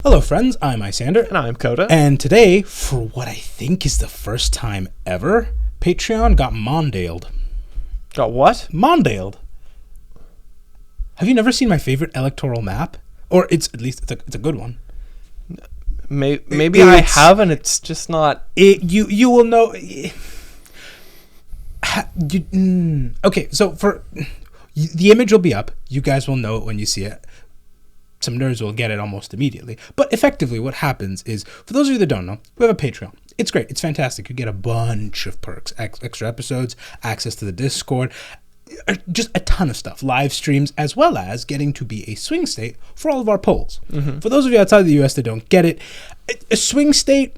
Hello friends, I'm Isyander. And I'm Koda. And today, for what I think is the first time ever, Patreon got Mondailed. Got what? Mondailed. Have you never seen my favorite electoral map? Or it's a good one. Maybe I have, and it's just not... You will know... Okay, so the image will be up. You guys will know it when you see it. Some nerds will get it almost immediately. But effectively what happens is, for those of you that don't know, we have a Patreon. It's great. It's fantastic. You get a bunch of perks, extra episodes, access to the Discord, just a ton of stuff, live streams, as well as getting to be a swing state for all of our polls. Mm-hmm. For those of you outside the US that don't get it, a swing state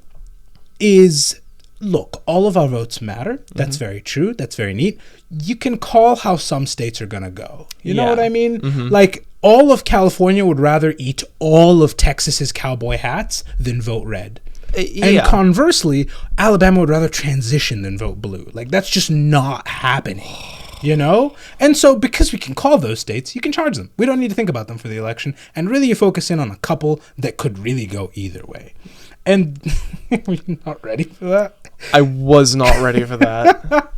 is... Look, all of our votes matter. That's very true. That's very neat. You can call how some states are going to go. You know what I mean? Mm-hmm. Like, all of California would rather eat all of Texas's cowboy hats than vote red. And conversely, Alabama would rather transition than vote blue. Like, that's just not happening. You know? And so, because we can call those states, you can charge them. We don't need to think about them for the election. And really, you focus in on a couple that could really go either way. And were you not ready for that? I was not ready for that.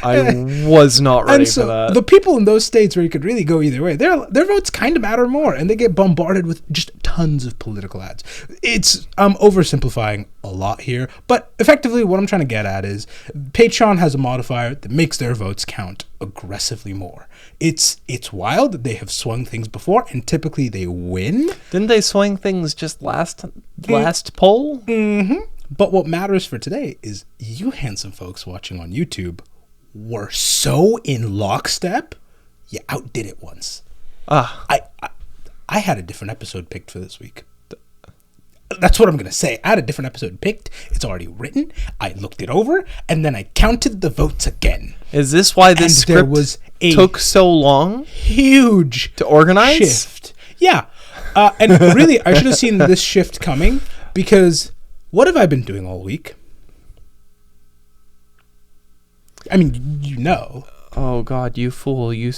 I was not ready for that. The people in those states where you could really go either way, their votes kind of matter more, and they get bombarded with just tons of political ads. I'm oversimplifying a lot here, but effectively what I'm trying to get at is Patreon has a modifier that makes their votes count aggressively more. It's wild. They have swung things before, and typically they win. Didn't they swing things just last poll? Mm-hmm. But what matters for today is you handsome folks watching on YouTube were so in lockstep, you outdid it once. I had a different episode picked for this week. That's what I'm going to say. I had a different episode picked. It's already written. I looked it over, and then I counted the votes again. Is this why this script took so long? Huge to organize? Shift. Yeah. And really, I should have seen this shift coming, because what have I been doing all week? I mean, you know. Oh God, you fool! You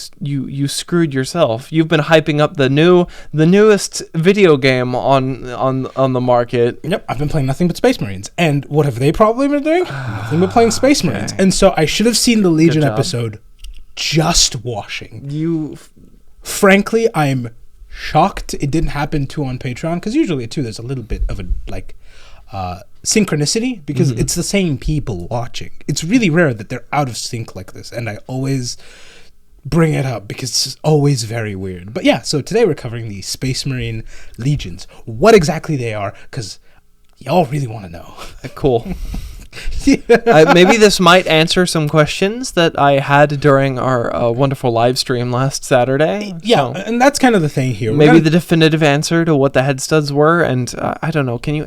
screwed yourself. You've been hyping up the newest video game on the market. Yep, I've been playing nothing but Space Marines. And what have they probably been doing? Nothing but playing Space Marines. And so I should have seen the Legion episode just washing. Frankly, I'm shocked it didn't happen too on Patreon, because usually too there's a little bit of a synchronicity, because it's the same people watching. It's really rare that they're out of sync like this, and I always bring it up because it's always very weird. But yeah, so today we're covering the Space Marine Legions, what exactly they are, because y'all really want to know. Cool. Maybe this might answer some questions that I had during our wonderful live stream last Saturday. Yeah, so and that's kind of the thing here. Maybe the definitive answer to what the head studs were, and I don't know. Can you...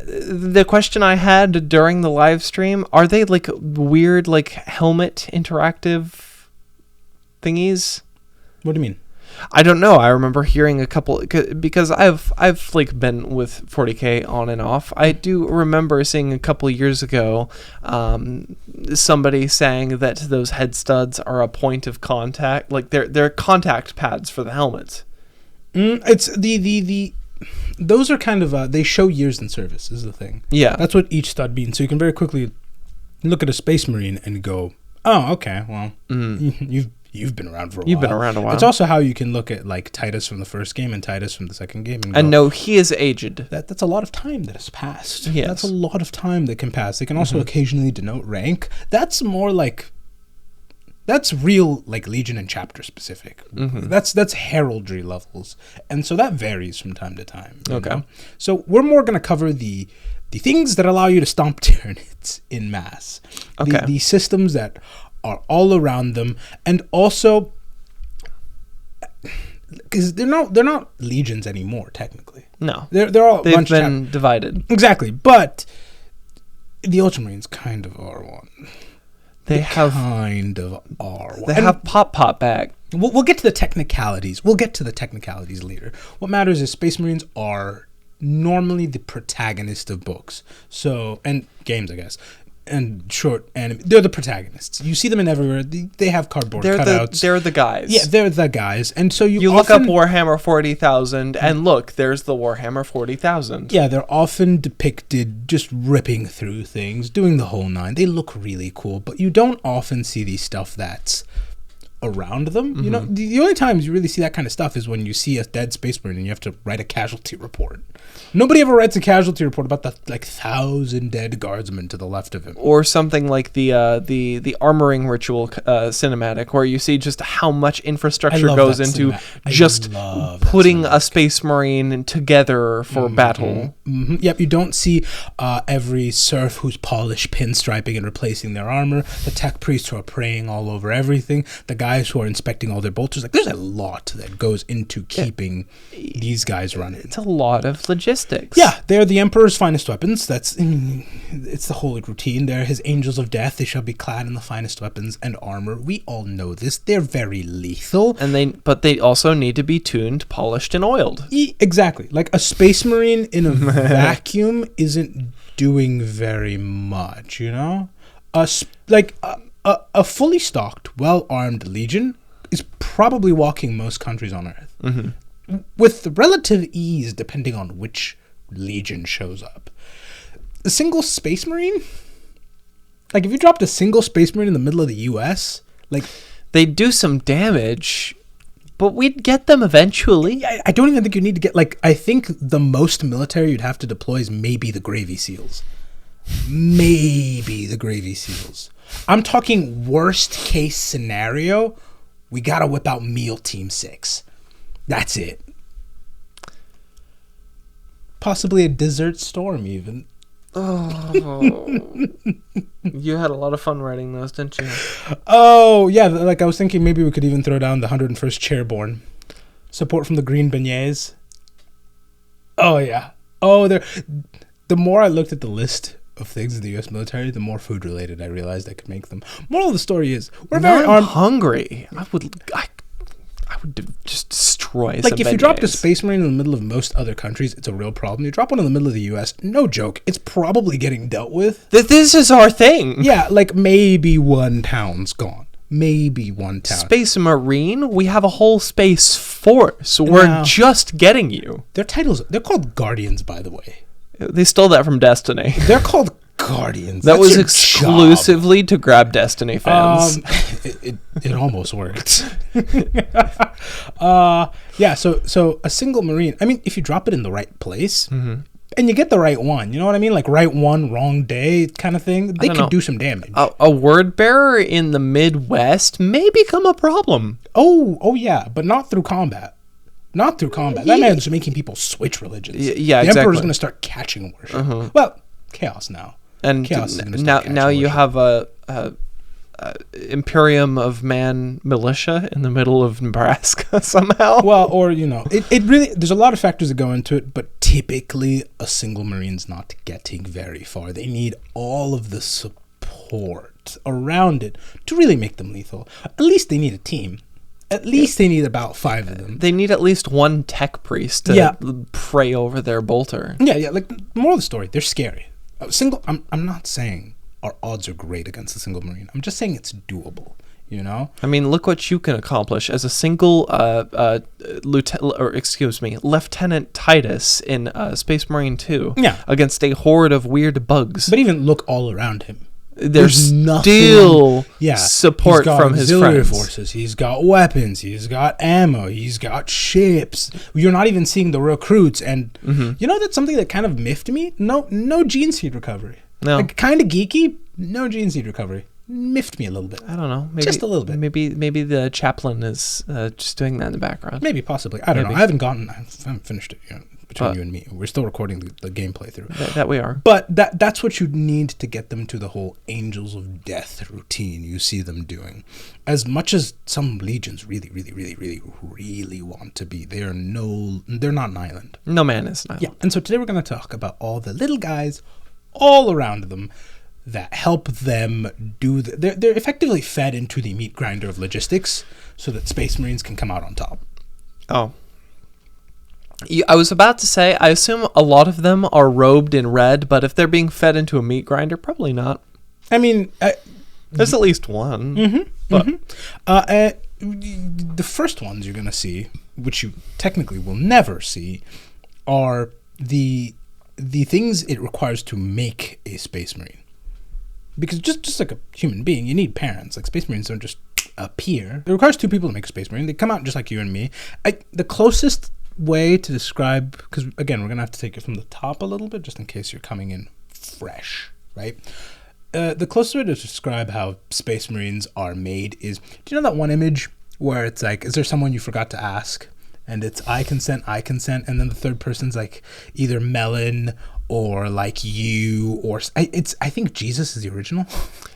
The question I had during the live stream, are they like weird, like helmet interactive thingies? What do you mean? I don't know. I remember hearing a couple, because I've like been with 40K on and off. I do remember seeing a couple years ago somebody saying that those head studs are a point of contact, like they're contact pads for the helmets. It's those are kind of they show years in service is the thing. Yeah, that's what each stud means. So you can very quickly look at a Space Marine and go, oh, okay, well, you've been around for a while. You've been around a while. It's also how you can look at like Titus from the first game and Titus from the second game and go, no, he is aged. That's a lot of time that has passed. Yes. That's a lot of time that can pass. They can also occasionally denote rank. That's more like... That's real, like, Legion and chapter specific. That's heraldry levels. And so that varies from time to time. Okay. Know? So we're more going to cover the things that allow you to stomp Tyranids in mass. Okay. The systems that are all around them. And also, because they're not legions anymore, technically. No. They're all... They've been divided. Exactly. But the Ultramarines kind of are one. They have pop back. We'll get to the technicalities. Later. What matters is Space Marines are normally the protagonist of books, and games, I guess. and short anime. They're the protagonists. You see them in everywhere. They have cardboard cutouts. They're the guys. Yeah, they're the guys. And so you look up Warhammer 40,000 and look, there's the Warhammer 40,000. Yeah, they're often depicted just ripping through things, doing the whole nine. They look really cool, but you don't often see the stuff that's around them. Mm-hmm. You know, the only times you really see that kind of stuff is when you see a dead Space Marine and you have to write a casualty report. Nobody ever writes a casualty report about the 1,000 dead guardsmen to the left of him, or something like the armoring ritual cinematic, where you see just how much infrastructure goes into just putting a Space Marine together for battle. Mm-hmm. Yep, you don't see every serf who's polished pinstriping and replacing their armor, the tech priests who are praying all over everything, the guys who are inspecting all their bolters. Like, there's a lot that goes into keeping these guys running. It's a lot of logistics. Yeah, they're the Emperor's finest weapons. It's the holy routine. They're his angels of death. They shall be clad in the finest weapons and armor. We all know this. They're very lethal. But they also need to be tuned, polished, and oiled. Exactly. Like a Space Marine in a vacuum isn't doing very much, you know? A fully stocked, well-armed legion is probably walking most countries on Earth. Mm-hmm. With relative ease, depending on which legion shows up. A single Space Marine? Like, if you dropped a single Space Marine in the middle of the U.S., like... They'd do some damage, but we'd get them eventually. I don't even think you need to get... Like, I think the most military you'd have to deploy is maybe the Gravy Seals. Maybe the Gravy Seals. I'm talking worst case scenario, we gotta whip out Meal Team 6. That's it. Possibly a Desert Storm, even. Oh. You had a lot of fun writing those, didn't you? Oh, yeah. Like, I was thinking maybe we could even throw down the 101st Chairborne. Support from the Green Beignets. Oh, yeah. Oh, the more I looked at the list of things in the U.S. military, the more food-related I realized I could make them. Moral of the story is, we're very hungry. I would just destroy some if you dropped a Space Marine in the middle of most other countries, it's a real problem. You drop one in the middle of the U.S., no joke, it's probably getting dealt with. This is our thing. Yeah, like maybe one town's gone. Maybe one town. Space Marine? We have a whole space force. We're just getting you. Their titles, they're called Guardians, by the way. They stole that from Destiny. They're called Guardians. That was exclusively to grab Destiny fans. It almost worked. Yeah, so a single Marine, I mean, if you drop it in the right place, and you get the right one, you know what I mean? Like right one, wrong day kind of thing, they could do some damage. A word bearer in the Midwest may become a problem. Oh yeah, but not through combat. Not through combat. That man's making people switch religions. Yeah, the exactly. Emperor's going to start catching worship. Well, chaos now. And now you have a Imperium of Man militia in the middle of Nebraska somehow. Well, or it really, there's a lot of factors that go into it, but typically a single Marine's not getting very far. They need all of the support around it to really make them lethal. At least they need a team. At least they need about 5 of them. They need at least one tech priest to pray over their bolter. Yeah. Like, moral of the story, they're scary. I'm not saying our odds are great against a single Marine. I'm just saying it's doable. You know? I mean, look what you can accomplish as a single Lieutenant Titus in Space Marine 2 against a horde of weird bugs. But even look all around him. There's still support from his friends. Forces. He's got weapons. He's got ammo. He's got ships. You're not even seeing the recruits. And you know, that's something that kind of miffed me. No gene seed recovery. No, like, kind of geeky. No gene seed recovery. Miffed me a little bit. I don't know. Maybe, just a little bit. Maybe the chaplain is just doing that in the background. Maybe, possibly. I don't know. I haven't finished it yet. Between you and me, we're still recording the gameplay through. That we are. But that's what you need to get them to the whole Angels of Death routine you see them doing. As much as some legions really, really, really, really, really want to be, they're not an island. No man is an island. Yeah, and so today we're going to talk about all the little guys all around them that help them do they're effectively fed into the meat grinder of logistics so that Space Marines can come out on top. Oh. I was about to say, I assume a lot of them are robed in red, but if they're being fed into a meat grinder, probably not. I mean, there's at least one. The first ones you're going to see, which you technically will never see, are the things it requires to make a Space Marine. Because just like a human being, you need parents. Like, Space Marines don't just appear. It requires 2 people to make a Space Marine. They come out just like you and me. The closest way to describe, because again, we're going to have to take it from the top a little bit, just in case you're coming in fresh, right? The closest way to describe how Space Marines are made is, do you know that one image where it's like, is there someone you forgot to ask? And it's I consent, and then the third person's like either Melon or like you, or I think Jesus is the original.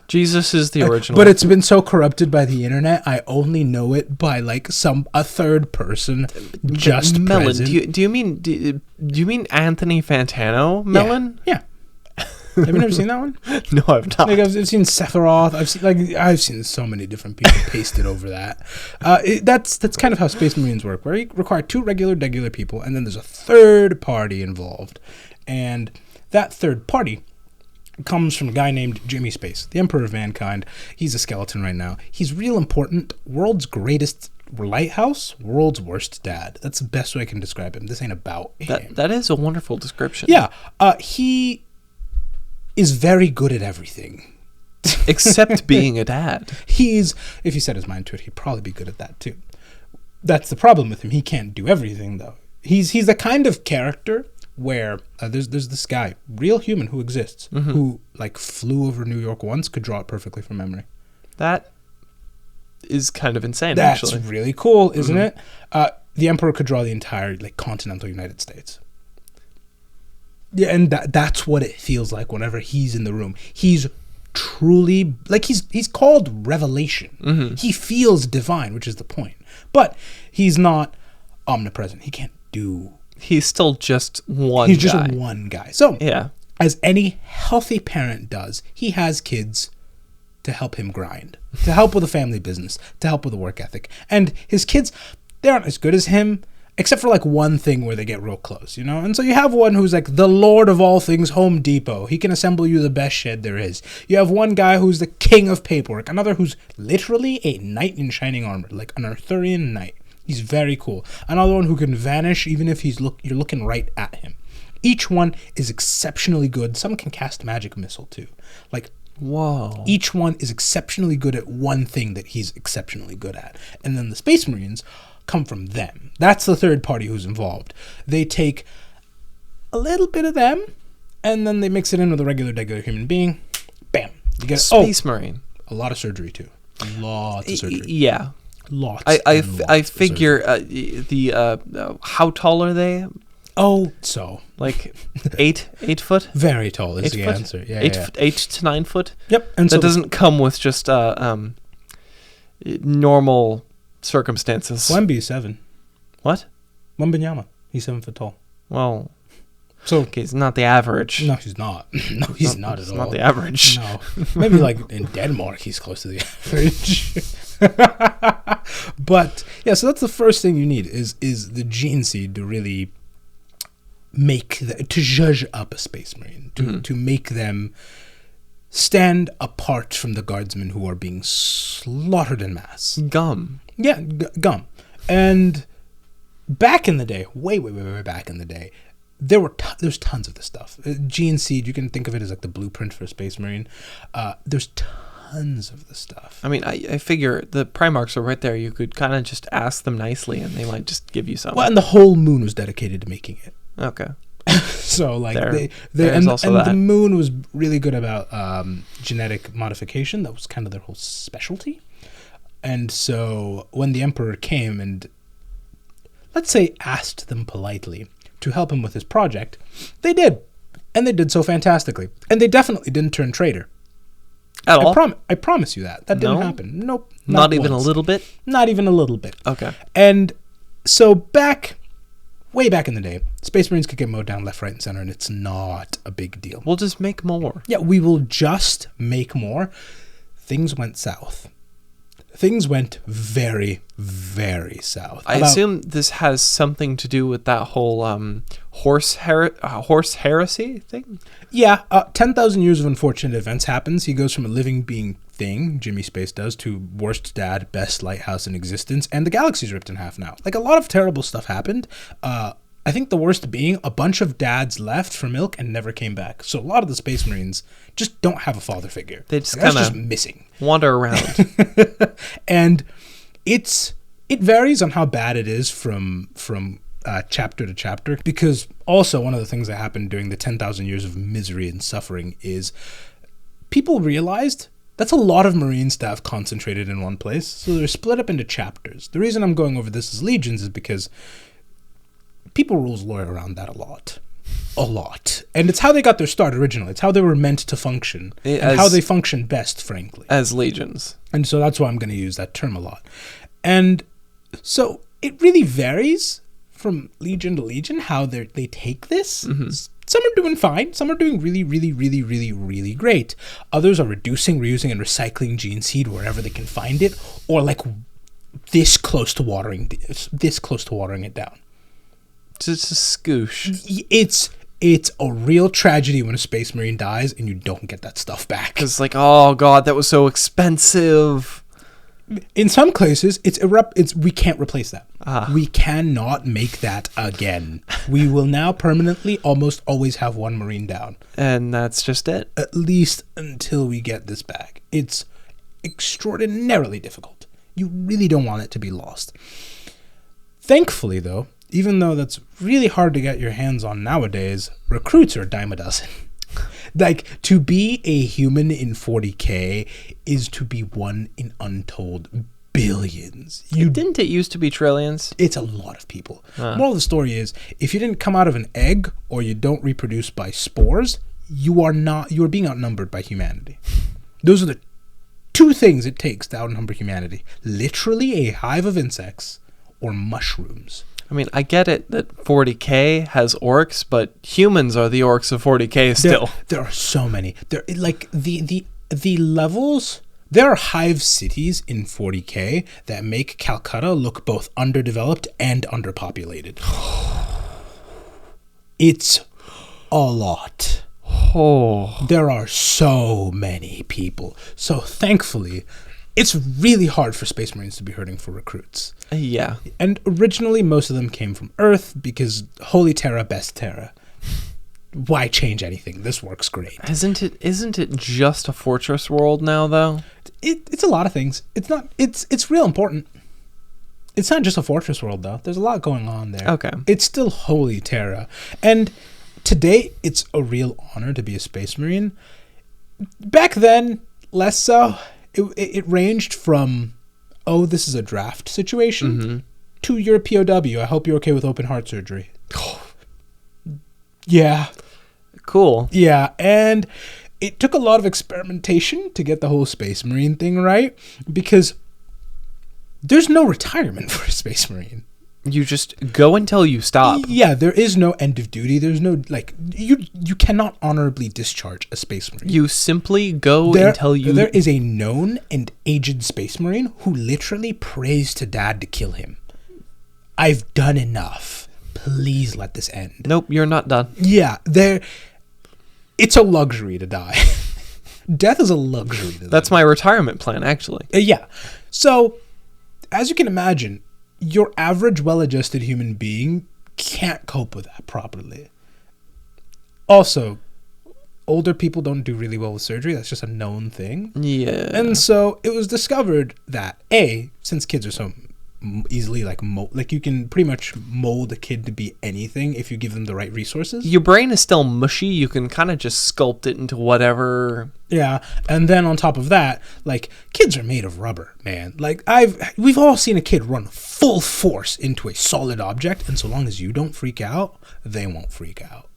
Jesus is the original. But it's been so corrupted by the internet, I only know it by like a third person just Melon. present. Do you mean Anthony Fantano? Melon? Yeah. Have you never seen that one? No, I've not. Like, I've seen Sephiroth. I've seen so many different people pasted over that. That's kind of how Space Marines work, where you require 2 regular people, and then there's a third party involved, and that third party comes from a guy named Jimmy Space, the Emperor of Mankind. He's a skeleton right now. He's real important. World's greatest lighthouse, world's worst dad. That's the best way I can describe him. This ain't about him. That is a wonderful description. Yeah. He is very good at everything. Except being a dad. If he set his mind to it, he'd probably be good at that too. That's the problem with him. He can't do everything, though. He's the kind of character where there's this guy, real human who exists, who like flew over New York once, could draw it perfectly from memory. That is kind of insane, That's actually. really cool, isn't it? The Emperor could draw the entire like continental United States. Yeah, and that's what it feels like whenever he's in the room. He's truly, like, he's called Revelation. He feels divine, which is the point. But he's not omnipresent. He can't do... He's still just one guy. He's just one guy. So, yeah, as any healthy parent does, he has kids to help him grind, to help with the family business, to help with the work ethic. And his kids, they aren't as good as him, except for like one thing where they get real close, you know? And so you have one who's like the lord of all things, Home Depot. He can assemble you the best shed there is. You have one guy who's the king of paperwork, another who's literally a knight in shining armor, like an Arthurian knight. He's very cool. Another one who can vanish even if you're looking right at him. Each one is exceptionally good. Some can cast magic missile too. Like, whoa. Each one is exceptionally good at one thing that he's exceptionally good at. And then the Space Marines come from them. That's the third party who's involved. They take a little bit of them, and then they mix it in with a regular human being. Bam. You get Space Marine. A lot of surgery too. Lots of surgery. Yeah. Lots. I figure how tall are they? Oh, so like 8 foot. Very tall is the foot? answer. Yeah, 8 to 9 foot. Yep. And that doesn't come with just normal circumstances. Wemby's 7. What? Wembanyama. He's 7 foot tall. Well, so okay, he's not the average. No, he's not. No, he's not at all. Not the average. No, maybe like in Denmark, he's close to the average. But yeah, so that's the first thing you need is the Genan Seed to really to judge up a Space Marine, to make them stand apart from the guardsmen who are being slaughtered en masse. Gum. Yeah, gum. And back in the day, way back in the day, there's tons of this stuff. Genan Seed, you can think of it as like the blueprint for a Space Marine. There's tons of the stuff. I mean, I figure the Primarchs are right there. You could kind of just ask them nicely, and they might just give you something. Well, and the whole moon was dedicated to making it. Okay. So like the moon was really good about genetic modification. That was kind of their whole specialty. And so when the Emperor came and, let's say, asked them politely to help him with his project, they did. And they did so fantastically. And they definitely didn't turn traitor. At all? I promise you that. That didn't happen. Nope. Not even once. A little bit? Not even a little bit. Okay. And so way back in the day, Space Marines could get mowed down left, right, and center, and it's not a big deal. We'll just make more. Yeah, we will just make more. Things went south. things went very, very south. I assume this has something to do with that whole horse heresy thing? Yeah, 10,000 years of unfortunate events happens. He goes from a living being thing, Jimmy Space does, to worst dad, best lighthouse in existence, and the galaxy's ripped in half now. Like, a lot of terrible stuff happened. I think the worst being a bunch of dads left for milk and never came back. So a lot of the Space Marines just don't have a father figure. They just kind of missing. Wander around. And it varies on how bad it is from chapter to chapter, because also one of the things that happened during the 10,000 years of misery and suffering is people realized that's a lot of Marine staff concentrated in one place, so they're split up into chapters. The reason I'm going over this as legions is because people rules lawyer around that a lot. And it's how they got their start originally. It's how they were meant to function, and how they function best, frankly. As legions. And so that's why I'm going to use that term a lot. And so it really varies from legion to legion how they take this. Mm-hmm. Some are doing fine. Some are doing really, really, really, really, really great. Others are reducing, reusing, and recycling gene seed wherever they can find it, or like this close to watering it down. It's a scoosh. It's a real tragedy when a Space Marine dies and you don't get that stuff back. It's like, oh god, that was so expensive. In some cases, we can't replace that. We cannot make that again. We will now permanently almost always have one Marine down. And that's just it. At least until we get this back. It's extraordinarily difficult. You really don't want it to be lost. Thankfully, though, even though that's really hard to get your hands on nowadays, recruits are a dime a dozen. Like, to be a human in 40K is to be one in untold billions. Didn't it used to be trillions? It's a lot of people. Moral of the story is, if you didn't come out of an egg or you don't reproduce by spores, you are being outnumbered by humanity. Those are the two things it takes to outnumber humanity. Literally a hive of insects or mushrooms. I mean, I get it that 40K has orcs, but humans are the orcs of 40K still. There are so many. There, like, the levels. There are hive cities in 40K that make Calcutta look both underdeveloped and underpopulated. It's a lot. Oh. There are so many people. So thankfully, it's really hard for Space Marines to be hurting for recruits. Yeah. And originally, most of them came from Earth because Holy Terra, best Terra. Why change anything? This works great. Isn't it just a fortress world now, though? It's a lot of things. It's real important. It's not just a fortress world, though. There's a lot going on there. Okay. It's still Holy Terra. And today, it's a real honor to be a Space Marine. Back then, less so. It ranged from, oh, this is a draft situation, to you're a POW. I hope you're okay with open heart surgery. Yeah. Cool. Yeah, and it took a lot of experimentation to get the whole Space Marine thing right, because there's no retirement for a Space Marine. You just go until you stop. Yeah, there is no end of duty. There's no, like, you cannot honorably discharge a Space Marine. You simply go until you... There is a known and aged Space Marine who literally prays to Dad to kill him. I've done enough. Please let this end. Nope, you're not done. Yeah, it's a luxury to die. Death is a luxury to die. That's my retirement plan, actually. Yeah. So, as you can imagine, your average well-adjusted human being can't cope with that properly. Also, older people don't do really well with surgery. That's just a known thing. Yeah. And so it was discovered that, since kids are so easily like you can pretty much mold a kid to be anything if you give them the right resources. Your brain is still mushy. You can kind of just sculpt it into whatever. Yeah, and then on top of that, like, kids are made of rubber, man. Like, we've all seen a kid run full force into a solid object, and so long as you don't freak out, they won't freak out.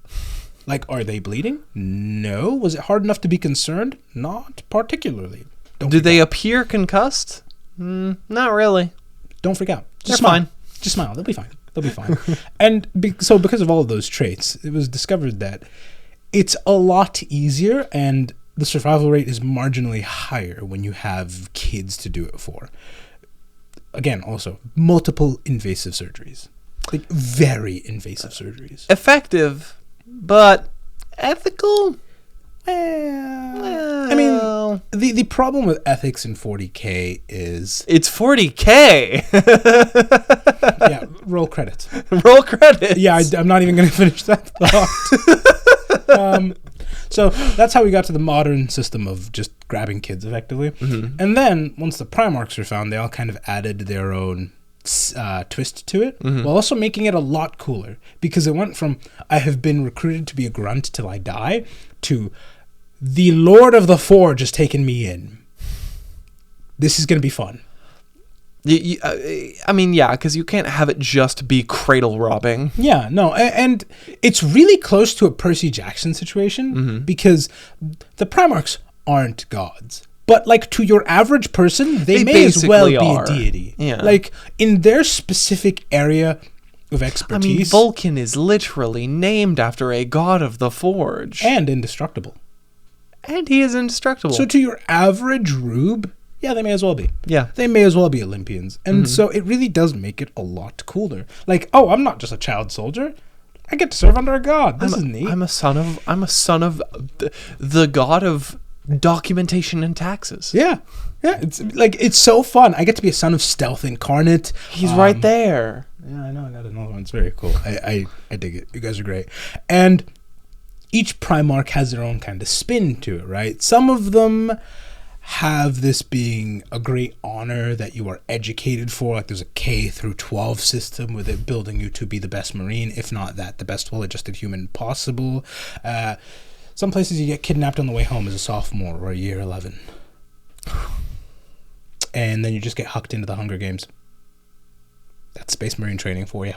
Like, are they bleeding? No. Was it hard enough to be concerned? Not particularly. Do they appear concussed? Not really. Don't freak out. They're fine. Just smile. They'll be fine. And so because of all of those traits, it was discovered that it's a lot easier and the survival rate is marginally higher when you have kids to do it for. Again, also, multiple invasive surgeries. Like, very invasive surgeries. Effective, but ethical? I mean, the problem with ethics in 40K is... It's 40K! Yeah, roll credits. Roll credits! Yeah, I'm not even going to finish that thought. So that's how we got to the modern system of just grabbing kids, effectively. Mm-hmm. And then, once the Primarchs were found, they all kind of added their own twist to it, mm-hmm. while also making it a lot cooler. Because it went from, I have been recruited to be a grunt till I die, to... the Lord of the Forge has taken me in. This is going to be fun. I mean, yeah, because you can't have it just be cradle robbing. Yeah, no, and it's really close to a Percy Jackson situation, mm-hmm. because the Primarchs aren't gods. But, like, to your average person, they may as well be a deity. Yeah. Like, in their specific area of expertise. I mean, Vulcan is literally named after a god of the Forge. And indestructible. And he is indestructible. So to your average rube, yeah, they may as well be. Yeah. They may as well be Olympians. And mm-hmm. so it really does make it a lot cooler. Like, oh, I'm not just a child soldier. I get to serve under a god. This is neat. I'm a son of the god of documentation and taxes. Yeah. Yeah. It's so fun. I get to be a son of stealth incarnate. He's right there. Yeah, I know. I got another one. It's very cool. I dig it. You guys are great. And each Primarch has their own kind of spin to it, right? Some of them have this being a great honor that you are educated for. Like, there's a K through 12 system with it building you to be the best Marine, if not that, the best well-adjusted human possible. Some places you get kidnapped on the way home as a sophomore or a year 11. And then you just get hucked into the Hunger Games. That's Space Marine training for you.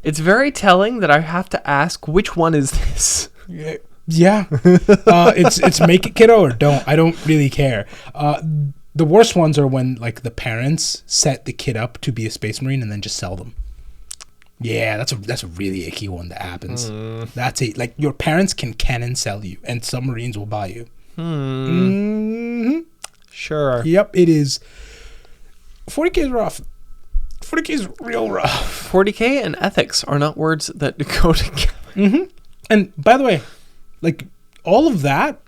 It's very telling that I have to ask, which one is this? Yeah. It's make it, kiddo, or don't. I don't really care. The worst ones are when, like, the parents set the kid up to be a Space Marine and then just sell them. Yeah, that's a really icky one that happens. That's it. Like, your parents can canon sell you, and some Marines will buy you. Mm-hmm. Sure. Yep, it is. 40K is rough. 40K is real rough. 40K and ethics are not words that go together. Mm-hmm. And by the way, like, all of that,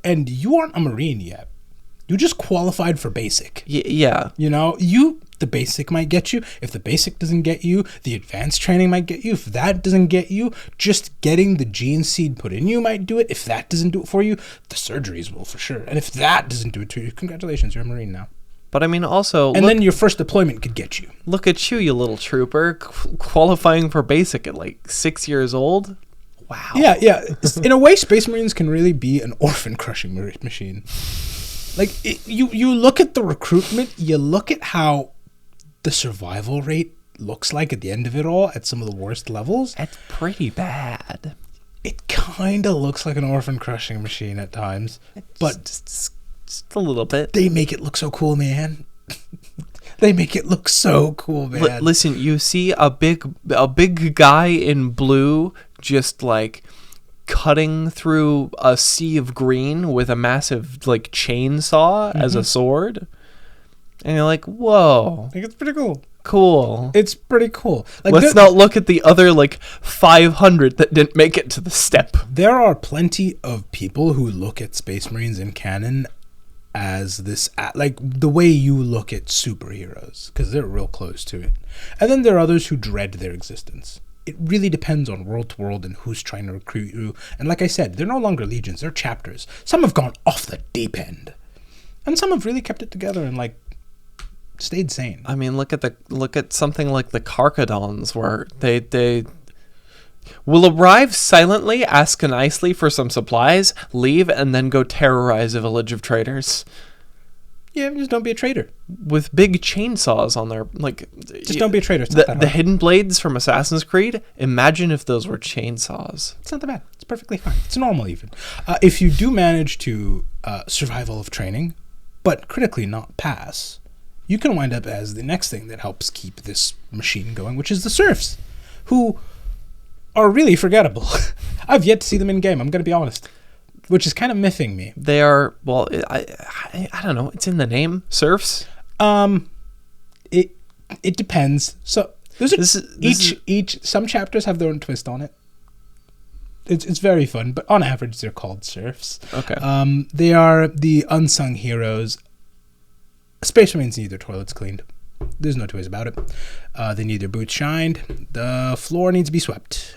and you aren't a Marine yet. You just qualified for basic. Yeah. You know, the basic might get you. If the basic doesn't get you, the advanced training might get you. If that doesn't get you, just getting the Genan Seed put in you might do it. If that doesn't do it for you, the surgeries will for sure. And if that doesn't do it to you, congratulations, you're a Marine now. But I mean, also... And then your first deployment could get you. Look at you, you little trooper, qualifying for basic at, like, 6 years old. Wow. Yeah. In a way, Space Marines can really be an orphan-crushing machine. Like, you look at the recruitment, you look at how the survival rate looks like at the end of it all at some of the worst levels. It's pretty bad. It kind of looks like an orphan-crushing machine at times. But... Just a little bit. They make it look so cool, man. They make it look so cool, man. Listen, you see a big guy in blue just, like, cutting through a sea of green with a massive, like, chainsaw as a sword, and you're like, whoa. I think it's pretty cool. Cool. It's pretty cool. Like, let's not look at the other, like, 500 that didn't make it to the step. There are plenty of people who look at Space Marines in canon as this, like, the way you look at superheroes, because they're real close to it. And then there are others who dread their existence. It really depends on world to world and who's trying to recruit you. And like I said, they're no longer legions, they're chapters. Some have gone off the deep end, and some have really kept it together and, like, stayed sane. I mean, look at something like the Carcadons, where they will arrive silently, ask nicely for some supplies, leave, and then go terrorize a village of traitors. Yeah, just don't be a traitor. With big chainsaws on their, like... Just don't be a traitor. The hidden blades from Assassin's Creed, imagine if those were chainsaws. It's not that bad. It's perfectly fine. It's normal, even. If you do manage to survival of training, but critically not pass, you can wind up as the next thing that helps keep this machine going, which is the serfs, who are really forgettable. I've yet to see them in game. I'm going to be honest, which is kind of miffing me. They are, well, I don't know. It's in the name. Serfs. It depends. So some chapters have their own twist on it. It's very fun, but on average they're called serfs. Okay. They are the unsung heroes. Space Marines need their toilets cleaned. There's no two ways about it. They need their boots shined. The floor needs to be swept.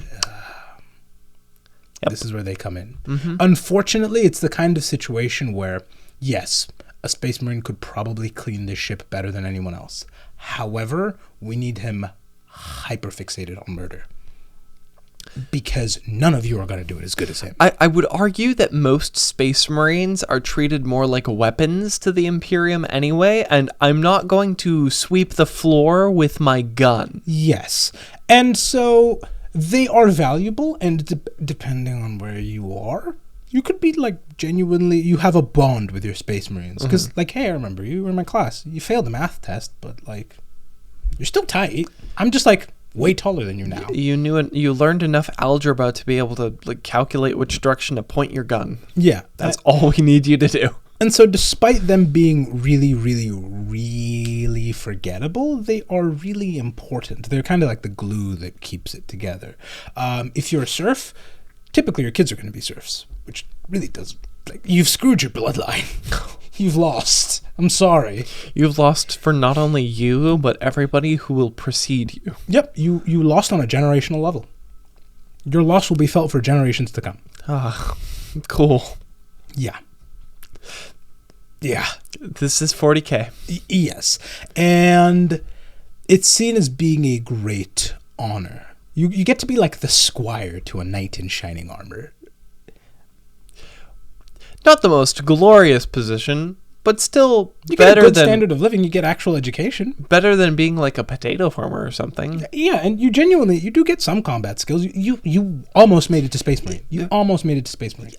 This is where they come in. Mm-hmm. Unfortunately, it's the kind of situation where, yes, a Space Marine could probably clean this ship better than anyone else. However, we need him hyper-fixated on murder. Because none of you are going to do it as good as him. I would argue that most Space Marines are treated more like weapons to the Imperium anyway, and I'm not going to sweep the floor with my gun. Yes. And so they are valuable, and depending on where you are, you could be like genuinely, you have a bond with your Space Marines. Because like, hey, I remember you were in my class. You failed the math test, but like, you're still tight. I'm just like way taller than you now. You learned enough algebra to be able to like calculate which direction to point your gun. Yeah. That's all we need you to do. And so despite them being really, really, really forgettable, they are really important. They're kind of like the glue that keeps it together. If you're a serf, typically your kids are going to be serfs, which really does, like, you've screwed your bloodline. You've lost. I'm sorry. You've lost for not only you, but everybody who will precede you. Yep, you lost on a generational level. Your loss will be felt for generations to come. Ah, cool. Yeah. Yeah. This is 40K. Yes. And it's seen as being a great honor. You get to be like the squire to a knight in shining armor. Not the most glorious position, but still you better get a good than standard of living. You get actual education. Better than being like a potato farmer or something. Yeah, and you do get some combat skills. You almost made it to Space Marine. You almost made it to Space Marine.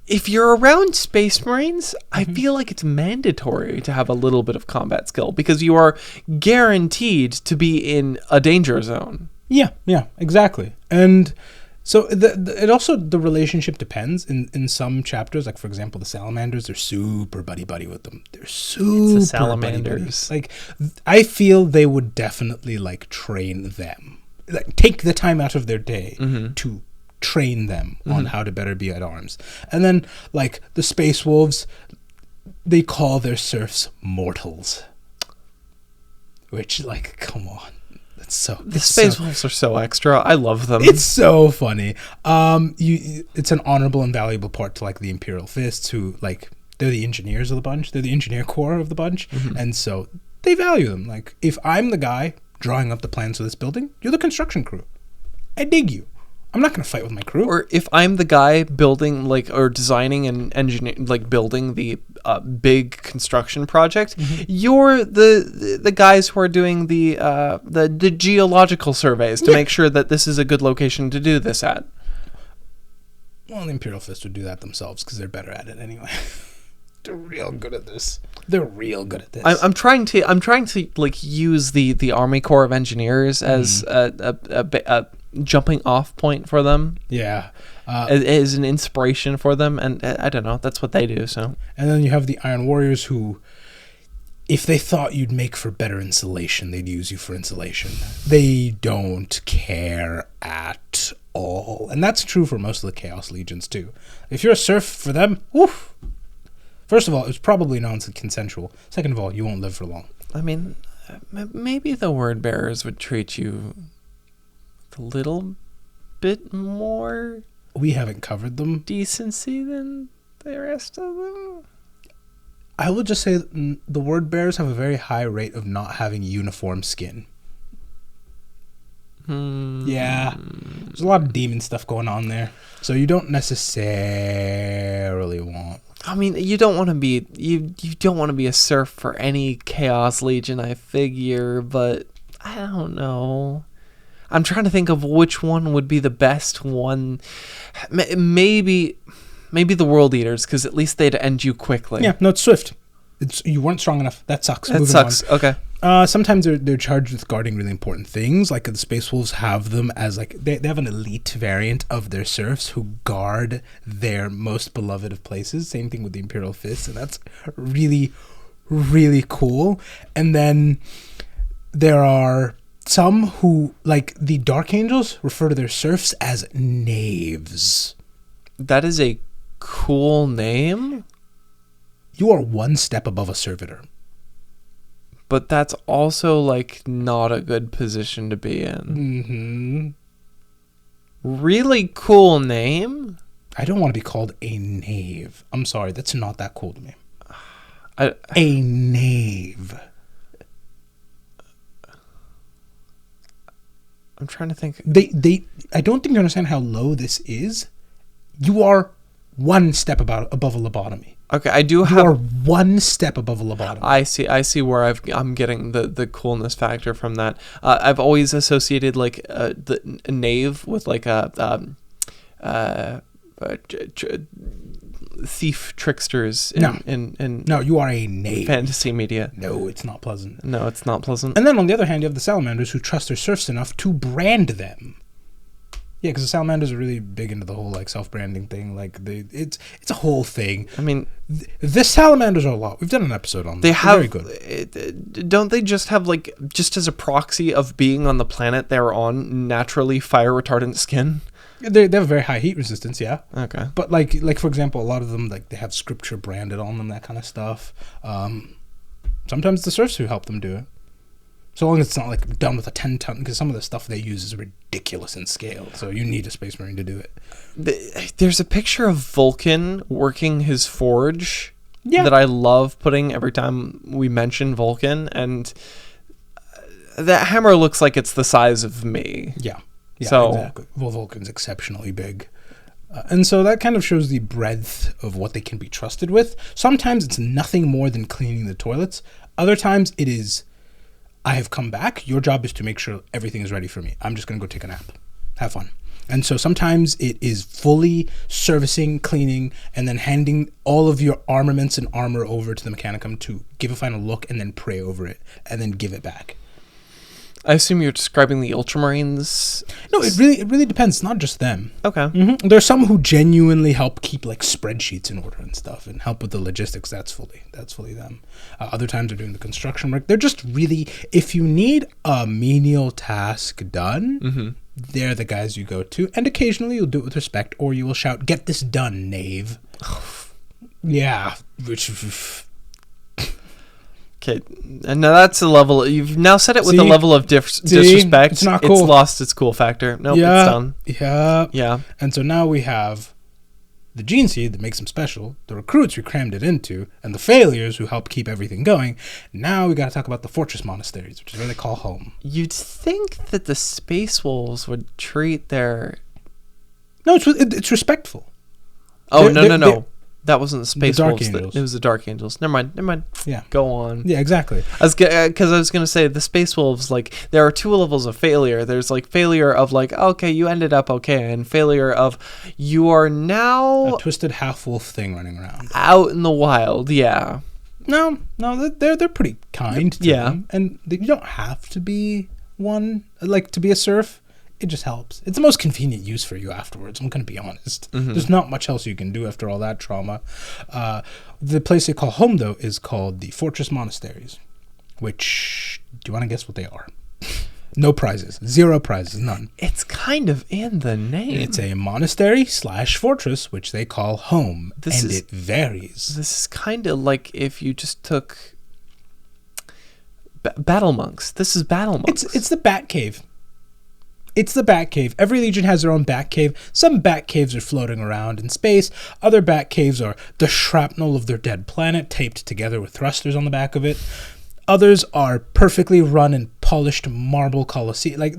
If you're around Space Marines, I feel like it's mandatory to have a little bit of combat skill because you are guaranteed to be in a danger zone. Yeah, exactly. And so it also, the relationship depends. In some chapters, like for example, the salamanders, they're super buddy with them. They're super it's the salamanders. Like, I feel they would definitely like train them, like take the time out of their day to train them on how to better be at arms. And then like the Space Wolves, they call their serfs mortals, which, like, come on. The Space Wolves are so extra. I love them. It's so funny. It's an honorable and valuable part to like the Imperial Fists, who like they're the engineers of the bunch. They're the engineer corps of the bunch, and so they value them. Like, if I'm the guy drawing up the plans for this building, you're the construction crew. I dig you. I'm not going to fight with my crew. Or if I'm the guy building, like, or designing and engineering, like building the big construction project, you're the guys who are doing the geological surveys to make sure that this is a good location to do this at. Well, the Imperial Fist would do that themselves because they're better at it anyway. They're real good at this. I'm trying to like use the Army Corps of Engineers as a jumping off point for them. Yeah. As an inspiration for them, and I don't know, that's what they do. So, and then you have the Iron Warriors, who, if they thought you'd make for better insulation, they'd use you for insulation. They don't care at all. And that's true for most of the Chaos Legions too. If you're a serf for them, woof. First of all, it's probably non-consensual. Second of all, you won't live for long. I mean, maybe the word bearers would treat you a little bit more. We haven't covered them. Decency than the rest of them. I will just say the word bearers have a very high rate of not having uniform skin. Yeah, there's a lot of demon stuff going on there, so you don't necessarily want. I mean, you don't want to be you don't want to be a serf for any Chaos Legion, I figure, but I don't know. I'm trying to think of which one would be the best one. Maybe the World Eaters, because at least they'd end you quickly. Yeah, no, it's swift. You weren't strong enough. That sucks. That Moving sucks. on. Okay. Sometimes they're charged with guarding really important things. Like the Space Wolves have them as like they have an elite variant of their serfs who guard their most beloved of places. Same thing with the Imperial Fists, and that's really, really cool. And then there are some who, like the Dark Angels, refer to their serfs as knaves. That is a cool name. You are one step above a servitor. But that's also like not a good position to be in. Really cool name. I don't want to be called a knave. I'm sorry, that's not that cool to me. A knave. I'm trying to think. I don't think you understand how low this is. You are one step above a lobotomy. Okay, I do You have. are one step above a lobotomy. I see where I'm getting the coolness factor from that. I've always associated like the knave with like a thief tricksters in No, you are a knave. fantasy media. No, it's not pleasant. No, it's not pleasant. And then on the other hand, you have the salamanders who trust their serfs enough to brand them. Yeah, because the salamanders are really big into the whole like self-branding thing. Like it's a whole thing. I mean, the salamanders are a lot. We've done an episode on them. they have. Very good. Don't they just have like just as a proxy of being on the planet they're on naturally fire retardant skin? They have a very high heat resistance, yeah. Okay. But like for example, a lot of them like they have scripture branded on them, that kind of stuff. Sometimes the serfs who help them do it. So long as it's not like done with a 10-ton, because some of the stuff they use is ridiculous in scale. So you need a Space Marine to do it. There's a picture of Vulcan working his forge Yeah. that I love putting every time we mention Vulcan, and that hammer looks like it's the size of me. Yeah. Yeah, So- exactly. Well, Vulcan's exceptionally big. And so that kind of shows the breadth of what they can be trusted with. Sometimes it's nothing more than cleaning the toilets. Other times it is, I have come back. Your job is to make sure everything is ready for me. I'm just going to go take a nap. Have fun. And so sometimes it is fully servicing, cleaning, and then handing all of your armaments and armor over to the Mechanicum to give a final look and then pray over it and then give it back. I assume you're describing the Ultramarines. No, it really depends. It's not just them. Okay. There's some who genuinely help keep like spreadsheets in order and stuff and help with the logistics. That's fully them. Other times they're doing the construction work. They're just really, if you need a menial task done, they're the guys you go to. And occasionally you'll do it with respect, or you will shout, "Get this done, knave." Yeah, which. Okay, and now that's a level. You've now said it with a level of disrespect. It's not cool. It's lost its cool factor. Nope, Yeah, it's done. Yeah. Yeah. And so now we have the Gene Seed that makes them special, the recruits we crammed it into, and the failures who help keep everything going. Now we got to talk about the fortress monasteries, which is where they call home. You'd think that the Space Wolves would treat their... No, it's respectful. Oh, They're- no. That wasn't the Space Dark Wolves. Angels. It was the Dark Angels. Never mind. Yeah. Go on. Yeah, exactly. Because I was going to say, the Space Wolves, like, there are two levels of failure. There's, like, failure of, like, okay, you ended up okay, and failure of, you are now A twisted half-wolf thing running around. out in the wild. Yeah. No, they're pretty kind to Yeah. them. And you don't have to be one, like, to be a serf. It just helps. It's the most convenient use for you afterwards, I'm going to be honest. There's not much else you can do after all that trauma. The place they call home, though, is called the Fortress Monasteries, which, do you want to guess what they are? No prizes. 0 prizes. None. It's kind of in the name. It's a monastery / fortress, which they call home. It varies. This is kind of like if you just took Battle Monks. This is Battle Monks. It's the Batcave. It's the Batcave. Every legion has their own Batcave. Some Batcaves are floating around in space. Other Batcaves are the shrapnel of their dead planet taped together with thrusters on the back of it. Others are perfectly run and polished marble colosseum. Like,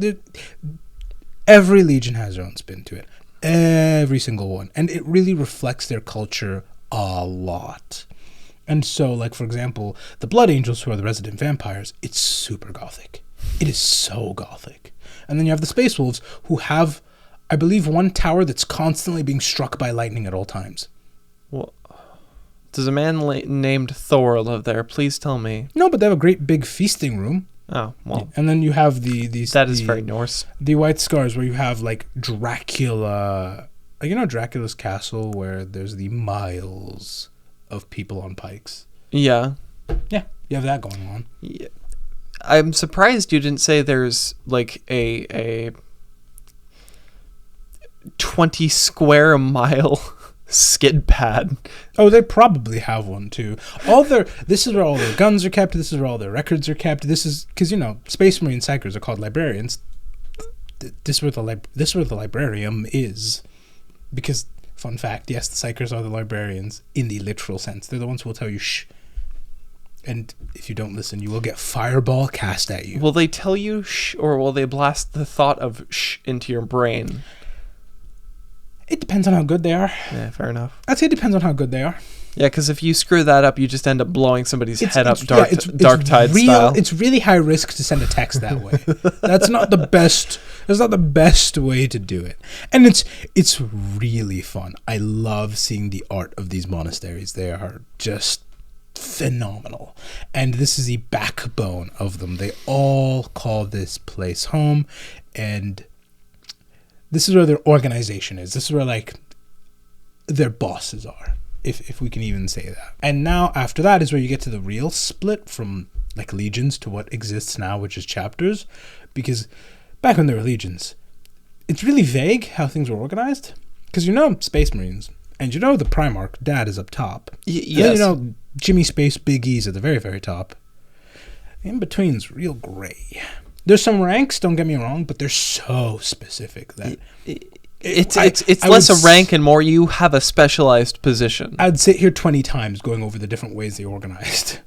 every legion has their own spin to it. Every single one. And it really reflects their culture a lot. And so, like, for example, the Blood Angels, who are the resident vampires, it's super gothic. It is so gothic. And then you have the Space Wolves, who have, I believe, one tower that's constantly being struck by lightning at all times. Well, Does a man named Thor live there? Please tell me. No, but they have a great big feasting room. Oh, well. And then you have these. That is very Norse. The White Scars, where you have like Dracula. You know Dracula's castle, where there's the miles of people on pikes. Yeah. Yeah, you have that going on. Yeah. I'm surprised you didn't say there's like a 20 square mile skid pad. Oh, they probably have one too. This is where all their guns are kept. This is where all their records are kept. This is because Space Marine psychers are called librarians. This is where the librarium is, because fun fact, yes, the psychers are the librarians in the literal sense. They're the ones who will tell you shh. And if you don't listen, you will get fireball cast at you. Will they tell you shh, or will they blast the thought of shh into your brain? It depends on how good they are. Yeah, fair enough. I'd say it depends on how good they are. Yeah, because if you screw that up, you just end up blowing somebody's head up dark tide real, style. It's really high risk to send a text that way. That's not the best. That's not the best way to do it. And it's really fun. I love seeing the art of these monasteries. They are just phenomenal, and this is the backbone of them. They all call this place home, and this is where their organization is. This is where like their bosses are, if we can even say that. And now after that is where you get to the real split from like legions to what exists now, which is chapters, because back when there were legions, it's really vague how things were organized, because Space Marines, and the Primarch dad is up top. Yes. And Jimmy Space Big E's at the very, very top. In between's real gray. There's some ranks, don't get me wrong, but they're so specific that it's less a rank and more you have a specialized position. I'd sit here 20 times going over the different ways they organized.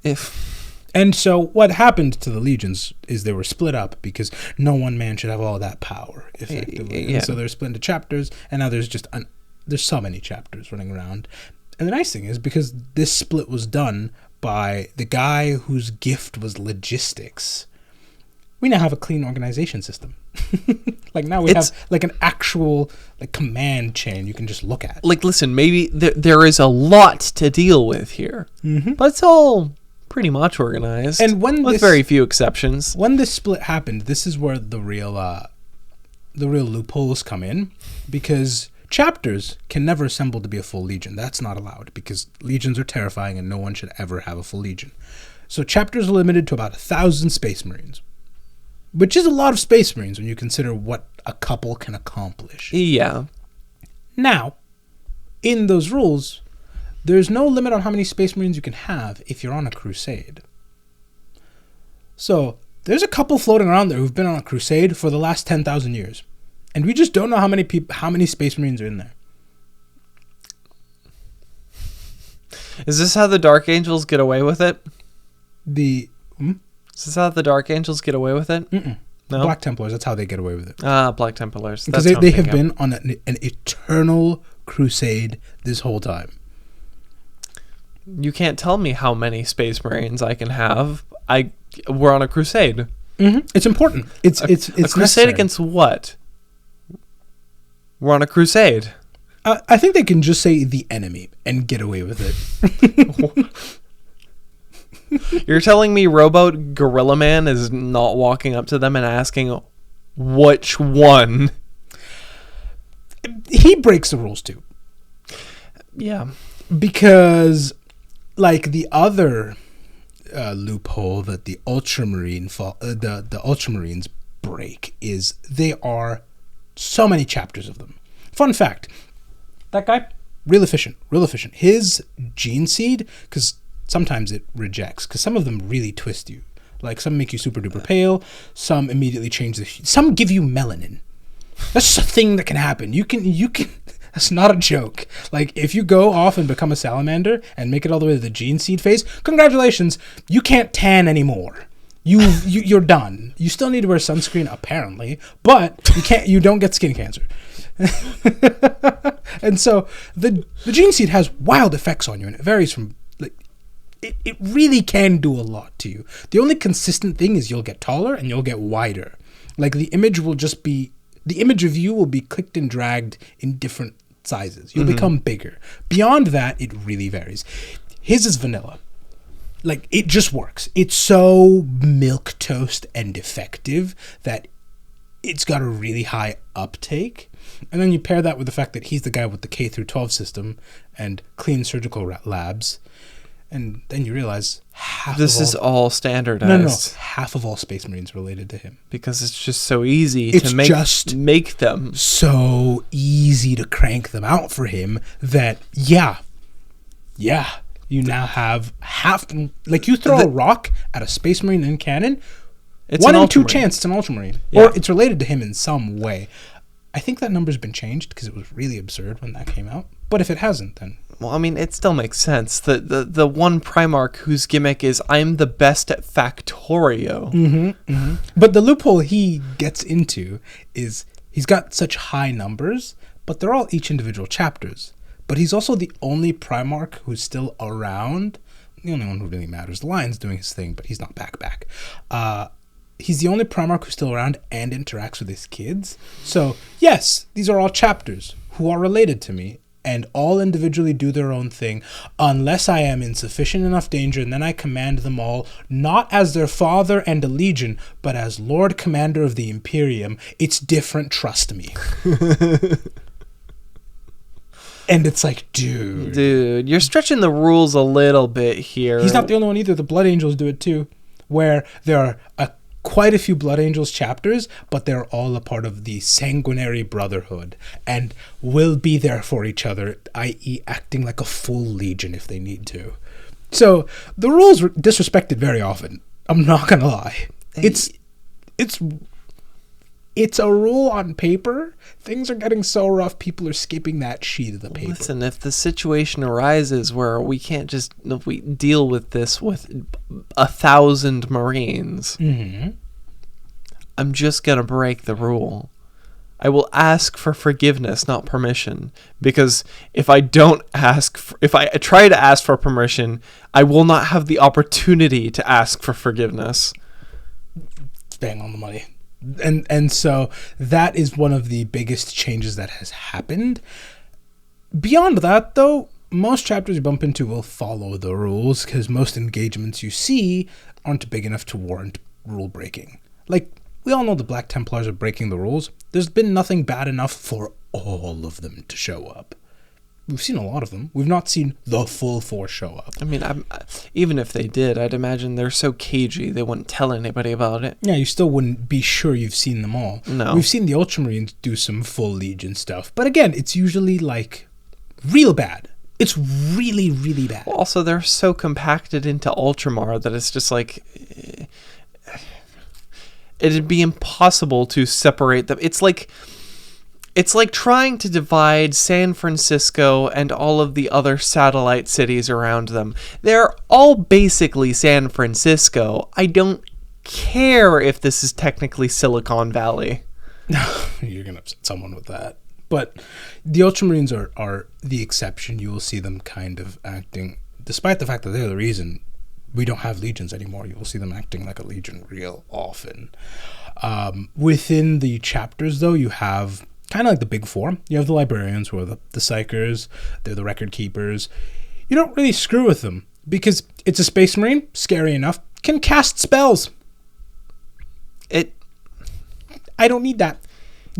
And so what happened to the legions is they were split up because no one man should have all that power, effectively. Yeah. And so they're split into chapters, and now there's just there's so many chapters running around. And the nice thing is, because this split was done by the guy whose gift was logistics, we now have a clean organization system. Like now we have like an actual like command chain you can just look at. Like, listen, maybe there is a lot to deal with here, but it's all pretty much organized, and with very few exceptions. When this split happened, this is where the real loopholes come in, because chapters can never assemble to be a full legion. That's not allowed, because legions are terrifying and no one should ever have a full legion. So chapters are limited to about 1,000 Space Marines, which is a lot of Space Marines when you consider what a couple can accomplish. Yeah. Now, in those rules, there's no limit on how many Space Marines you can have if you're on a crusade. So there's a couple floating around there who've been on a crusade for the last 10,000 years. And we just don't know how many Space Marines are in there. Is this how the Dark Angels get away with it? Is this how the Dark Angels get away with it? No? Black Templars, that's how they get away with it. Black Templars. Because they have been on an eternal crusade this whole time. You can't tell me how many Space Marines I can have. We're on a crusade. It's important. It's a crusade necessary. Against what? We're on a crusade. I think they can just say the enemy and get away with it. You're telling me Rowboat Gorilla Man is not walking up to them and asking which one? He breaks the rules too. Yeah. Because like the other loophole that the Ultramarines break is they are so many chapters of them. Fun fact, that guy, real efficient. His Genan Seed, because sometimes it rejects, because some of them really twist you. Like some make you super duper pale, some immediately change some give you melanin. That's a thing that can happen. You can that's not a joke. Like if you go off and become a salamander and make it all the way to the Genan Seed phase, congratulations, you can't tan anymore. You're done. You still need to wear sunscreen apparently, but you don't get skin cancer. And so the Genan Seed has wild effects on you, and it varies from it really can do a lot to you. The only consistent thing is you'll get taller and you'll get wider. Like the image of you will be clicked and dragged in different sizes. You'll become bigger. Beyond that, it really varies. His is vanilla. Like, it just works. It's so milquetoast and effective that it's got a really high uptake. And then you pair that with the fact that he's the guy with the K through 12 system and clean surgical labs. And then you realize this is all standardized. No, half of all Space Marines related to him. Because it's just so easy It's to just make them. so easy to crank them out for him that, yeah, you now have half. Like, you throw a rock at a Space Marine in cannon, It's 1 an in 2 Ultramarine. chance it's an Ultramarine. Yeah. Or it's related to him in some way. I think that number's been changed because it was really absurd when that came out. But if it hasn't, then... Well, I mean, it still makes sense. The one Primarch whose gimmick is, I'm the best at Factorio. But the loophole he gets into is he's got such high numbers, but they're all each individual chapters. But he's also the only Primarch who's still around. The only one who really matters. The Lion's doing his thing, but he's not back. He's the only Primarch who's still around and interacts with his kids. So, yes, these are all chapters who are related to me, and all individually do their own thing, unless I am in sufficient enough danger, and then I command them all, not as their father and a legion, but as Lord Commander of the Imperium. It's different, trust me. And it's like, dude, you're stretching the rules a little bit here. He's not the only one either. The Blood Angels do it too, where there are quite a few Blood Angels chapters, but they're all a part of the Sanguinary Brotherhood and will be there for each other, i.e. acting like a full legion if they need to. So the rules are disrespected very often. I'm not gonna lie. It's a rule on paper. Things are getting so rough, people are skipping that sheet of the paper. Listen, if the situation arises where we can't just we deal with this with 1,000 Marines, I'm just going to break the rule. I will ask for forgiveness, not permission. Because if I try to ask for permission, I will not have the opportunity to ask for forgiveness. Bang on the money. And so that is one of the biggest changes that has happened. Beyond that, though, most chapters you bump into will follow the rules, because most engagements you see aren't big enough to warrant rule breaking. Like, we all know the Black Templars are breaking the rules. There's been nothing bad enough for all of them to show up. We've seen a lot of them. We've not seen the full force show up. I mean, even if they did, I'd imagine they're so cagey they wouldn't tell anybody about it. Yeah, you still wouldn't be sure you've seen them all. No. We've seen the Ultramarines do some full Legion stuff. But again, it's usually like real bad. It's really, really bad. Well, also, they're so compacted into Ultramar that it's just like... it'd be impossible to separate them. It's like trying to divide San Francisco and all of the other satellite cities around them. They're all basically San Francisco. I don't care if this is technically Silicon Valley. You're going to upset someone with that. But the Ultramarines are the exception. You will see them kind of acting, despite the fact that they're the reason we don't have legions anymore. You will see them acting like a legion real often. Within the chapters, though, you have... kind of like the big four. You have the librarians, who are the psychers. They're the record keepers. You don't really screw with them because it's a Space Marine, scary enough, can cast spells. I don't need that.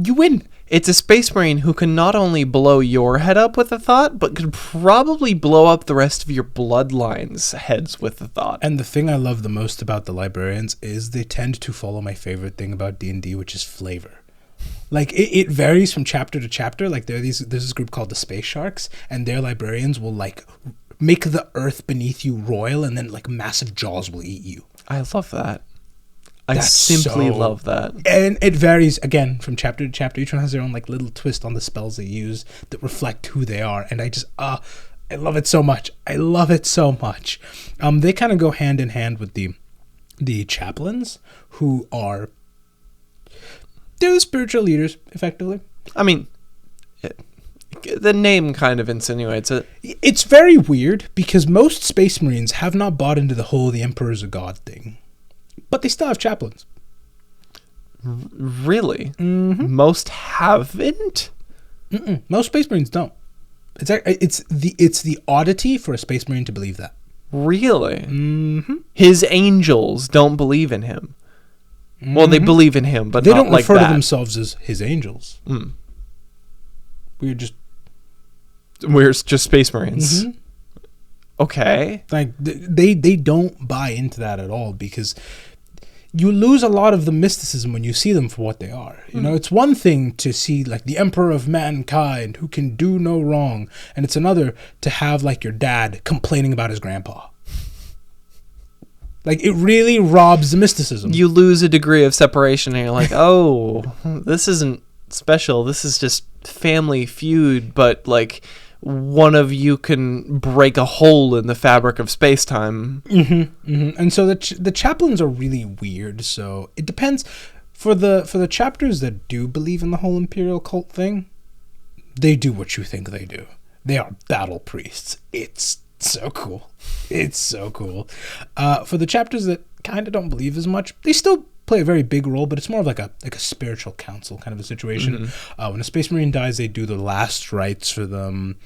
You win. It's a Space Marine who can not only blow your head up with a thought, but could probably blow up the rest of your bloodline's heads with a thought. And the thing I love the most about the librarians is they tend to follow my favorite thing about D&D, which is flavor. Like, it varies from chapter to chapter. Like, there's this group called the Space Sharks, and their librarians will, like, make the earth beneath you roil, and then, like, massive jaws will eat you. I love that. I simply love that. And it varies, again, from chapter to chapter. Each one has their own, like, little twist on the spells they use that reflect who they are. And I just, I love it so much. I love it so much. They kind of go hand in hand with the chaplains, who are... they're the spiritual leaders, effectively. I mean, the name kind of insinuates it. It's very weird because most Space Marines have not bought into the whole the Emperor's a god thing. But they still have chaplains. Really? Mm-hmm. Most haven't? Most Space Marines don't. It's the oddity for a Space Marine to believe that. Really? Mm-hmm. His angels don't believe in him. Well, they believe in him, but they not don't like refer that. to themselves as his angels. We're just Space Marines. Mm-hmm. Okay. Like they don't buy into that at all, because you lose a lot of the mysticism when you see them for what they are. You know, it's one thing to see like the emperor of mankind who can do no wrong, and it's another to have like your dad complaining about his grandpa. Like, it really robs the mysticism. You lose a degree of separation, and you're like, oh, this isn't special. This is just family feud, but like one of you can break a hole in the fabric of space-time. And so the chaplains are really weird. So it depends. For the chapters that do believe in the whole imperial cult thing, they do what you think they do. They are battle priests. It's so cool. It's so cool. For the chapters that kind of don't believe as much, they still play a very big role, but it's more of like a spiritual council kind of a situation. When a Space Marine dies, they do the last rites for them,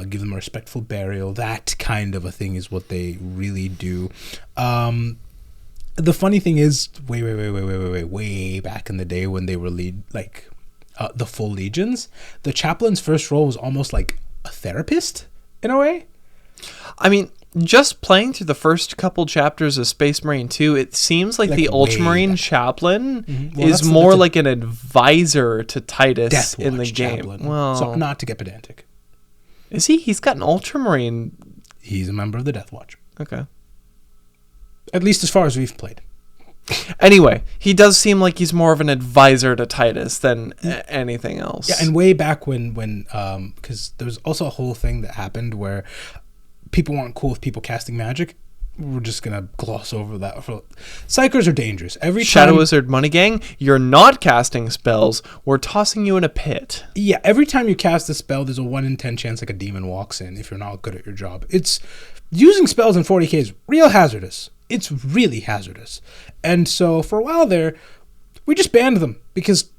give them a respectful burial. That kind of a thing is what they really do. The funny thing is, way back in the day when they were the full legions, the chaplain's first role was almost like a therapist in a way. I mean, just playing through the first couple chapters of Space Marine 2, it seems like the Ultramarine chaplain is more like an advisor to Titus in the game. Chaplain. Well, so not to get pedantic. Is he? He's got an Ultramarine. He's a member of the Death Watch. Okay. At least as far as we've played. Anyway, he does seem like he's more of an advisor to Titus than anything else. Yeah, and way back when because there was also a whole thing that happened where people weren't cool with people casting magic. We're just gonna gloss over that. Psychers are dangerous. Shadow Wizard Money Gang, you're not casting spells. We're tossing you in a pit. Yeah, every time you cast a spell, there's a 1 in 10 chance like a demon walks in if you're not good at your job. It's using spells in 40k is real hazardous. It's really hazardous. And so for a while there, we just banned them because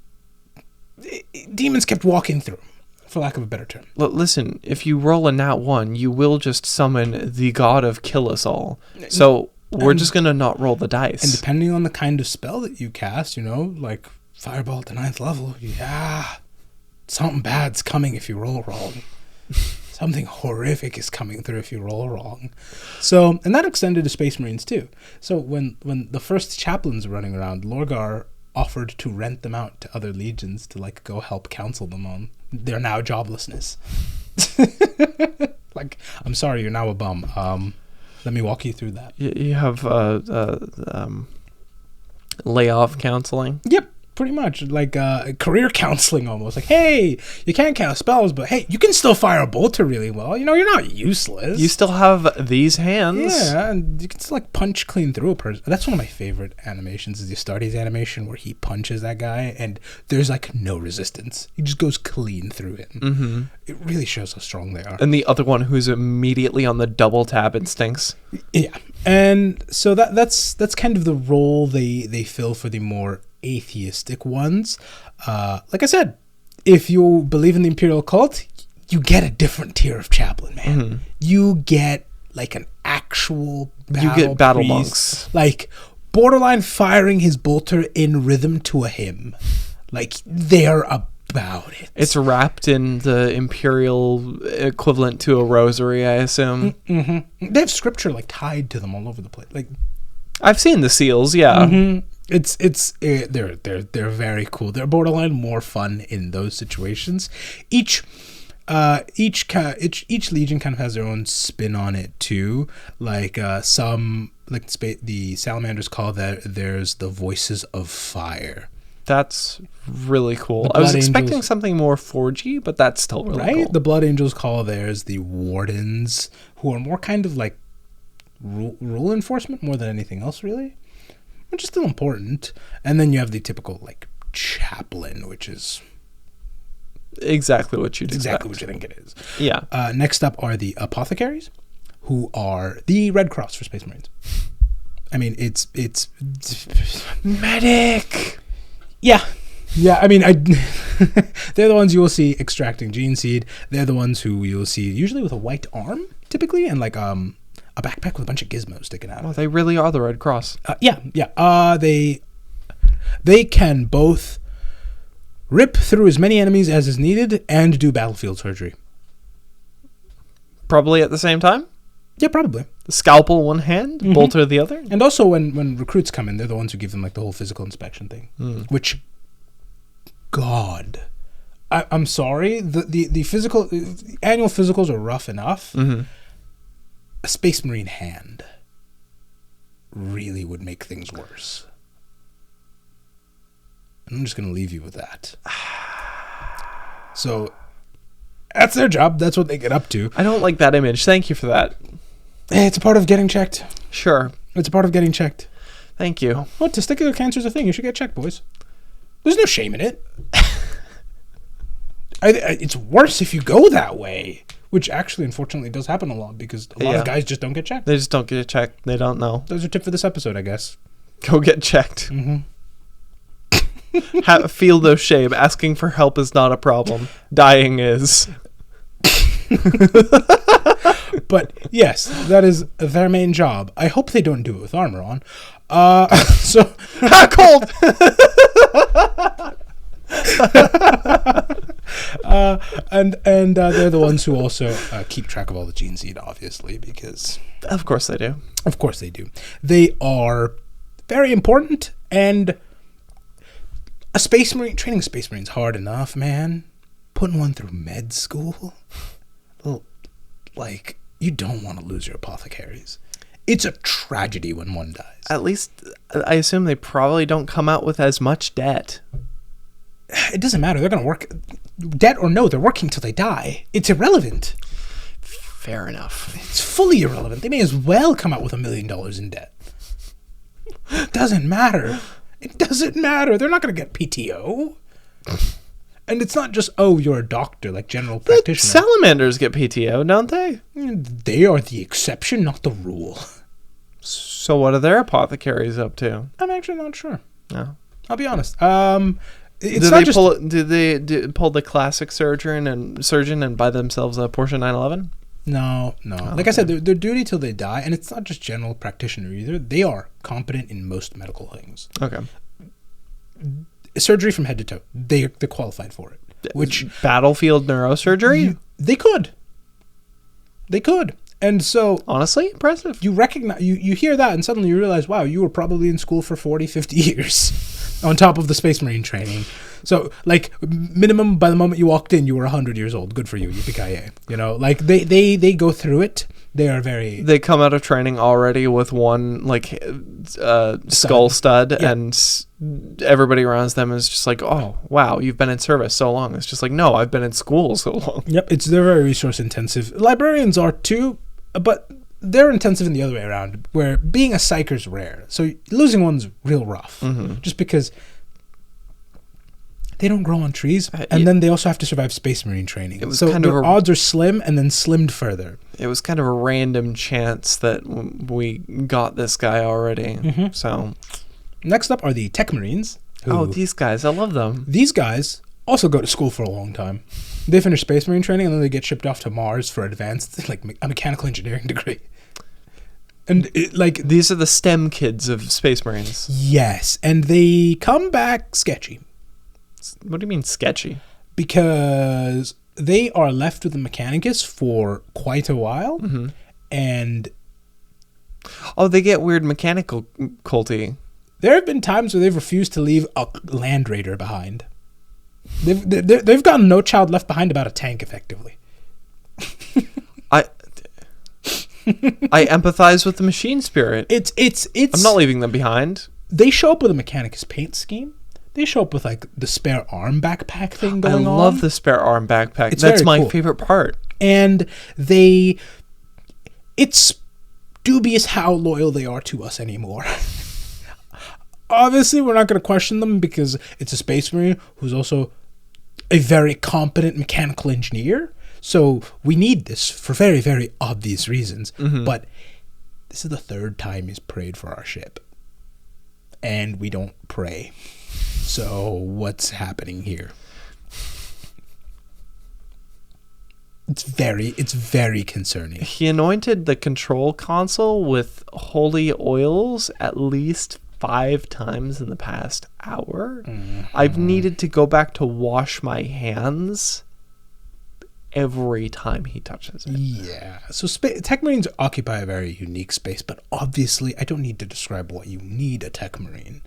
demons kept walking through, for lack of a better term. Listen, if you roll a nat 1, you will just summon the god of kill us all. So we're just going to not roll the dice. And depending on the kind of spell that you cast, like Fireball at the 9th level, something bad's coming if you roll wrong. Something horrific is coming through if you roll wrong. So, and that extended to Space Marines too. So when the first chaplains were running around, Lorgar offered to rent them out to other legions to like go help counsel them on their now joblessness. Like, I'm sorry, you're now a bum. Let me walk you through that. You have layoff counseling? Yep. Pretty much like career counseling almost. Like, hey, you can't cast spells, but hey, you can still fire a bolter really well. You're not useless. You still have these hands. Yeah, and you can still like punch clean through a person. That's one of my favorite animations is the Astartes animation where he punches that guy and there's like no resistance. He just goes clean through it. Mm-hmm. It really shows how strong they are. And the other one who's immediately on the double tap instincts. Yeah. And so that's kind of the role they fill for the more atheistic ones. Like I said, if you believe in the imperial cult, you get a different tier of chaplain, man. Mm-hmm. You get like an actual battle priest, monks, like borderline firing his bolter in rhythm to a hymn. Like they're about it. It's wrapped in the imperial equivalent to a rosary, I assume. Mm-hmm. They have scripture like tied to them all over the place. Like I've seen the seals, yeah. Mm-hmm. They're very cool. They're borderline more fun in those situations. Each legion kind of has their own spin on it too. Like some like the salamanders call there's the voices of fire. That's really cool. I was expecting something more 4G, but that's still really cool. The Blood Angels call theirs the wardens, who are more kind of like rule enforcement more than anything else, really. Which is still important. And then you have the typical like chaplain, which is exactly what you'd exactly expect. What you think it is. Yeah. Next up are the apothecaries, who are the Red Cross for Space Marines. I mean, it's medic. Yeah. Yeah, I mean, they're the ones you will see extracting Genan Seed. They're the ones who you will see usually with a white arm, typically, and like a backpack with a bunch of gizmos sticking out. Oh, they really are the Red Cross. Yeah. They can both rip through as many enemies as is needed and do battlefield surgery. Probably at the same time? Yeah, probably. The scalpel one hand, bolter the other? And also when recruits come in, they're the ones who give them like the whole physical inspection thing. Which, God, I'm sorry. The physical annual physicals are rough enough. A Space Marine hand really would make things worse. And I'm just going to leave you with that. So, that's their job. That's what they get up to. I don't like that image. Thank you for that. Hey, it's a part of getting checked. Sure. It's a part of getting checked. Thank you. Well, testicular cancer is a thing. You should get checked, boys. There's no shame in it. It's worse if you go that way, which actually, unfortunately, does happen a lot because a lot of guys just don't get checked. They just don't get checked. They don't know. That was your tip for this episode, I guess. Go get checked. Feel no shame. Asking for help is not a problem. Dying is. But yes, that is their main job. I hope they don't do it with armor on. So Cold. and they're the ones who also keep track of all the Genan Seed, obviously, because Of course they do. Of course they do. They are very important, and a Space Marine training a Space Marine's hard enough, man. Putting one through med school, like, you don't want to lose your apothecaries. It's a tragedy when one dies. At least, I assume they probably don't come out with as much debt. It doesn't matter. They're going to work, debt or no, they're working till they die. It's irrelevant. Fair enough. It's fully irrelevant. They may as well come out with $1 million in debt. It doesn't matter. It doesn't matter. They're not going to get PTO. And it's not just, oh, you're a doctor, like general practitioner. Salamanders get PTO, don't they? They are the exception, not the rule. So what are their apothecaries up to? I'm actually not sure. No. I'll be honest. Do they pull the classic surgeon and buy themselves a Porsche 911? No. Like I said, they're duty till they die, and it's not just general practitioner either. They are competent in most medical things. Okay. Surgery from head to toe. They're qualified for it. Which battlefield neurosurgery? They could. And so honestly, impressive. You recognize you hear that and suddenly you realize, wow, you were probably in school for 40, 50 years on top of the Space Marine training. So like minimum by the moment you walked in, you were 100 years old. Good for you. Yippee-ki-yay. You know, like they go through it. They come out of training already with one like skull stud, and everybody around them is just like, oh wow, you've been in service so long. It's just like, no, I've been in school so long. Yep, they're very resource intensive. Librarians are too, but they're intensive in the other way around, where being a psycher's rare. So losing one's real rough, just because they don't grow on trees, and then they also have to survive Space Marine training. So their odds are slim, and then slimmed further. It was kind of a random chance that we got this guy already. So next up are the Tech Marines. These guys, I love them. These guys also go to school for a long time. They finish Space Marine training, and then they get shipped off to Mars for advanced, like a mechanical engineering degree. And these are the STEM kids of Space Marines. Yes, and they come back sketchy. What do you mean sketchy? Because they are left with the Mechanicus for quite a while, and they get weird mechanical culty. There have been times where they've refused to leave a Land Raider behind. They've got No Child Left Behind about a tank, effectively. I empathize with the machine spirit. It's. I'm not leaving them behind. They show up with a Mechanicus paint scheme. They show up with like the spare arm backpack thing going on. I love the spare arm backpack. That's my favorite part. And it's dubious how loyal they are to us anymore. Obviously, we're not going to question them because it's a Space Marine who's also a very competent mechanical engineer. So we need this for very, very obvious reasons. But this is the third time he's prayed for our ship. And we don't pray. So what's happening here? It's very concerning. He anointed the control console with holy oils at least 5 times in the past hour. I've needed to go back to wash my hands every time he touches it. Yeah. So tech marines occupy a very unique space, but obviously I don't need to describe what you need a tech marine.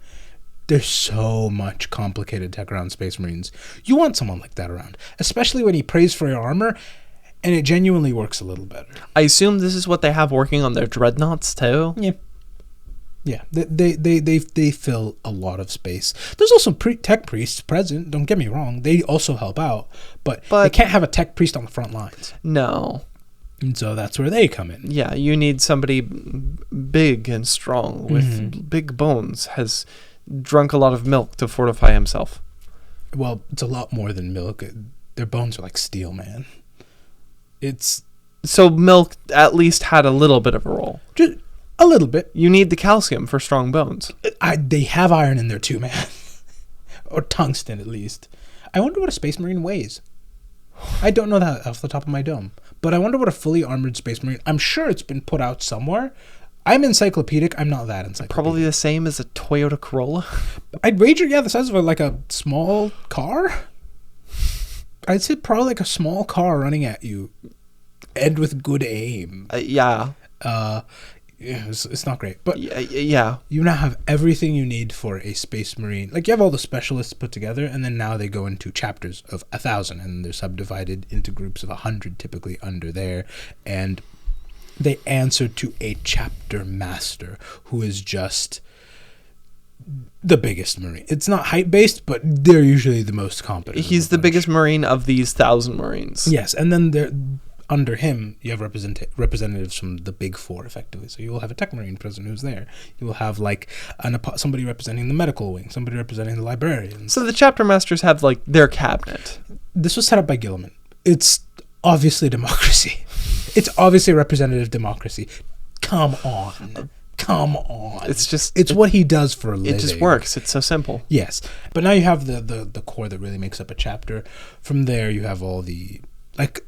There's so much complicated tech around space marines. You want someone like that around, especially when he prays for your armor and it genuinely works a little better. I assume this is what they have working on their dreadnoughts too. Yeah, they fill a lot of space. There's also tech priests present. Don't get me wrong; they also help out, but they can't have a tech priest on the front lines. No, and so that's where they come in. Yeah, you need somebody big and strong with big bones. Has drunk a lot of milk to fortify himself. Well, it's a lot more than milk. Their bones are like steel, man. So milk at least had a little bit of a role. Just a little bit. You need the calcium for strong bones. They have iron in there too, man. Or tungsten, at least. I wonder what a space marine weighs. I don't know that off the top of my dome. But I wonder what a fully armored space marine... I'm sure it's been put out somewhere. I'm encyclopedic. I'm not that encyclopedic. Probably the same as a Toyota Corolla. I'd wager, the size of a small car. I'd say probably like a small car running at you. And with good aim. Yeah. It's not great, but yeah, you now have everything you need for a space marine. Like, you have all the specialists put together, and then now they go into chapters of 1,000, and they're subdivided into groups of 100 typically under there, and they answer to a chapter master who is just the biggest marine. It's not height based, but they're usually the most competent. He's the biggest marine of these 1,000 marines. Yes, and then under him, you have representatives from the big four, effectively. So you will have a tech marine president who's there. You will have somebody representing the medical wing, somebody representing the librarians. So the chapter masters have their cabinet. This was set up by Gilliman. It's obviously democracy. It's obviously representative democracy. Come on. It's what he does for a living. It just works. It's so simple. Yes. But now you have the core that really makes up a chapter. From there, you have all the...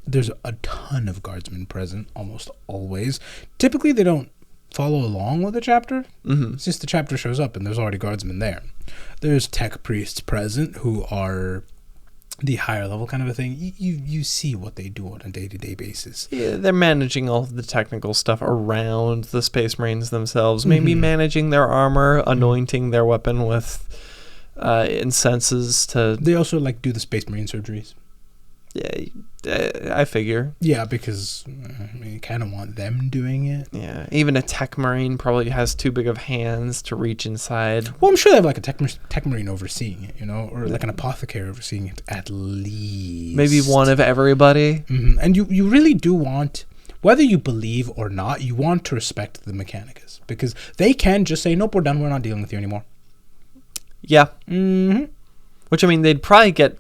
there's a ton of guardsmen present, almost always. Typically, they don't follow along with the chapter. It's just the chapter shows up, and there's already guardsmen there. There's tech priests present, who are the higher level kind of a thing. You see what they do on a day-to-day basis. Yeah, they're managing all of the technical stuff around the Space Marines themselves. Maybe managing their armor, anointing their weapon with incenses to... They also do the Space Marine surgeries. Yeah, I figure. Yeah, because you kind of want them doing it. Yeah, even a tech marine probably has too big of hands to reach inside. Well, I'm sure they have a tech marine overseeing it, or an apothecary overseeing it at least. Maybe one of everybody. And you really do want, whether you believe or not, you want to respect the Mechanicus, because they can just say, nope, we're done, we're not dealing with you anymore. Yeah. Which, they'd probably get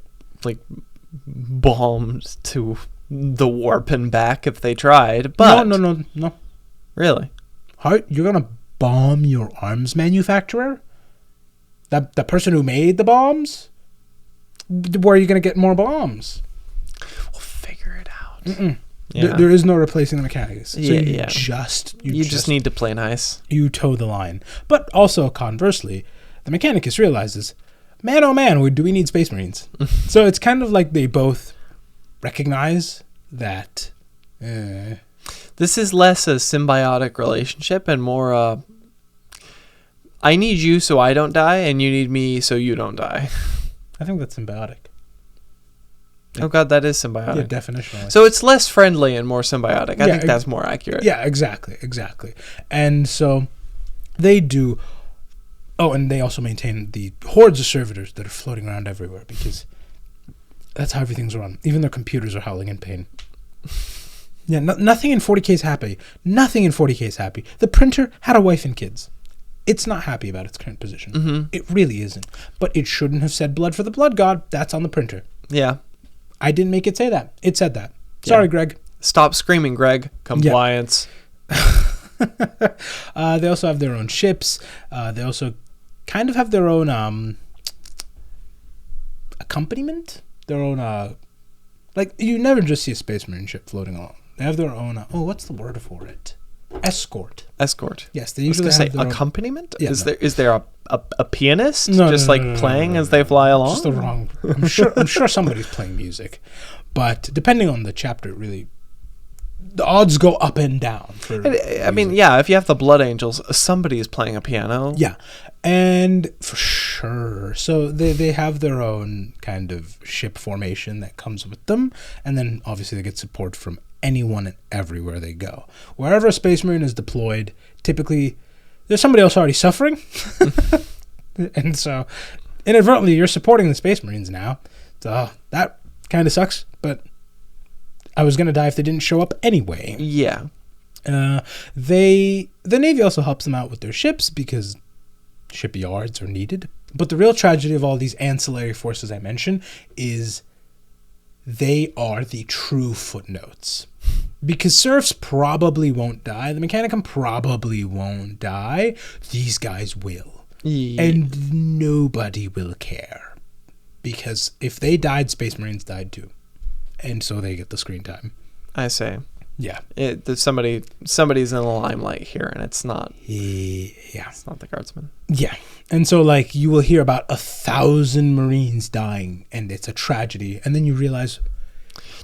bombed to the warp and back if they tried, but no. Really? How you're gonna bomb your arms manufacturer? That the person who made the bombs? Where are you gonna get more bombs? We'll figure it out. Yeah. There is no replacing the Mechanicus. So you just need to play nice. You toe the line. But also, conversely, the Mechanicus realizes, man, oh man, do we need Space Marines? So it's kind of like they both recognize that... This is less a symbiotic relationship and more I need you so I don't die, and you need me so you don't die. I think that's symbiotic. Oh god, that is symbiotic. Yeah, definitionally. So it's less friendly and more symbiotic. I think that's more accurate. Yeah, exactly. And so they do... Oh, and they also maintain the hordes of servitors that are floating around everywhere, because that's how everything's run. Even their computers are howling in pain. Yeah, nothing in 40K is happy. Nothing in 40K is happy. The printer had a wife and kids. It's not happy about its current position. It really isn't. But it shouldn't have said blood for the blood god. That's on the printer. Yeah. I didn't make it say that. It said that. Sorry, Greg. Stop screaming, Greg. Compliance. They also have their own ships. They also kind of have their own accompaniment, their own like you never just see a Space Marine ship floating along. They have their own what's the word for it? Escort. Yes, they usually say have their accompaniment. Yeah, Is there a pianist No, playing as they fly along? Just the wrong. I'm sure somebody's playing music, but depending on the chapter, really, the odds go up and down. I mean, yeah, if you have the Blood Angels, somebody is playing a piano. Yeah, and for sure. So they have their own kind of ship formation that comes with them, and then obviously they get support from anyone and everywhere they go. Wherever a Space Marine is deployed, typically there's somebody else already suffering, and so inadvertently you're supporting the Space Marines now. So that kind of sucks, but I was gonna die if they didn't show up anyway. Yeah. The Navy also helps them out with their ships because shipyards are needed. But the real tragedy of all these ancillary forces I mentioned is they are the true footnotes. Because serfs probably won't die. The Mechanicum probably won't die. These guys will. Yeah. And nobody will care. Because if they died, Space Marines died too. And so they get the screen time. I say. Yeah. There's somebody's in the limelight here, and it's not. Yeah. It's not the guardsman. Yeah. And so, like, you will hear about 1,000 Marines dying, and it's a tragedy. And then you realize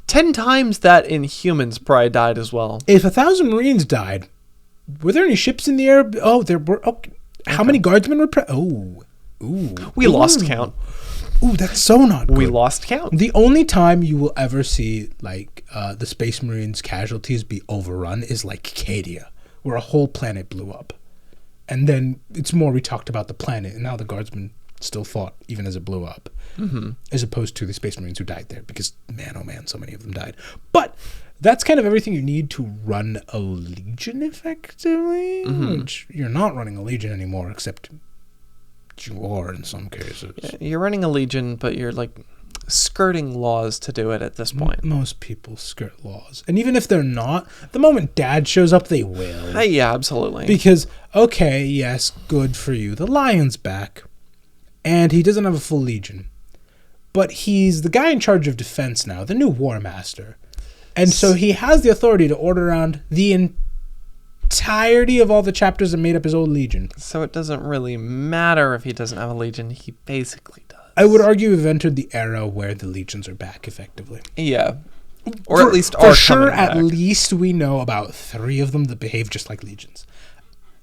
10 times that Inhumans probably died as well. if 1,000 Marines died, were there any ships in the air? Oh, there were. Okay. How many guardsmen were? We lost count. Ooh, that's so not good. We lost count. The only time you will ever see like the Space Marines casualties be overrun is like Cadia, where a whole planet blew up, and then it's more we talked about the planet, and now the guardsmen still fought even as it blew up, as opposed to the Space Marines who died there because man, oh man, so many of them died. But that's kind of everything you need to run a legion effectively, which you're not running a legion anymore, except you are in some cases. Yeah, you're running a legion, but you're like skirting laws to do it at this point. Most people skirt laws. And even if they're not, the moment Dad shows up, they will. Yeah, absolutely. Because, okay, yes, good for you. The Lion's back, and he doesn't have a full legion. But he's the guy in charge of defense now, the new War Master. And so he has the authority to order around the entirety of all the chapters that made up his old legion. So it doesn't really matter if he doesn't have a legion. He basically does. I would argue we've entered the era where the legions are back effectively. Yeah. Or at least for are sure, coming at back. least we know about 3 of them that behave just like legions.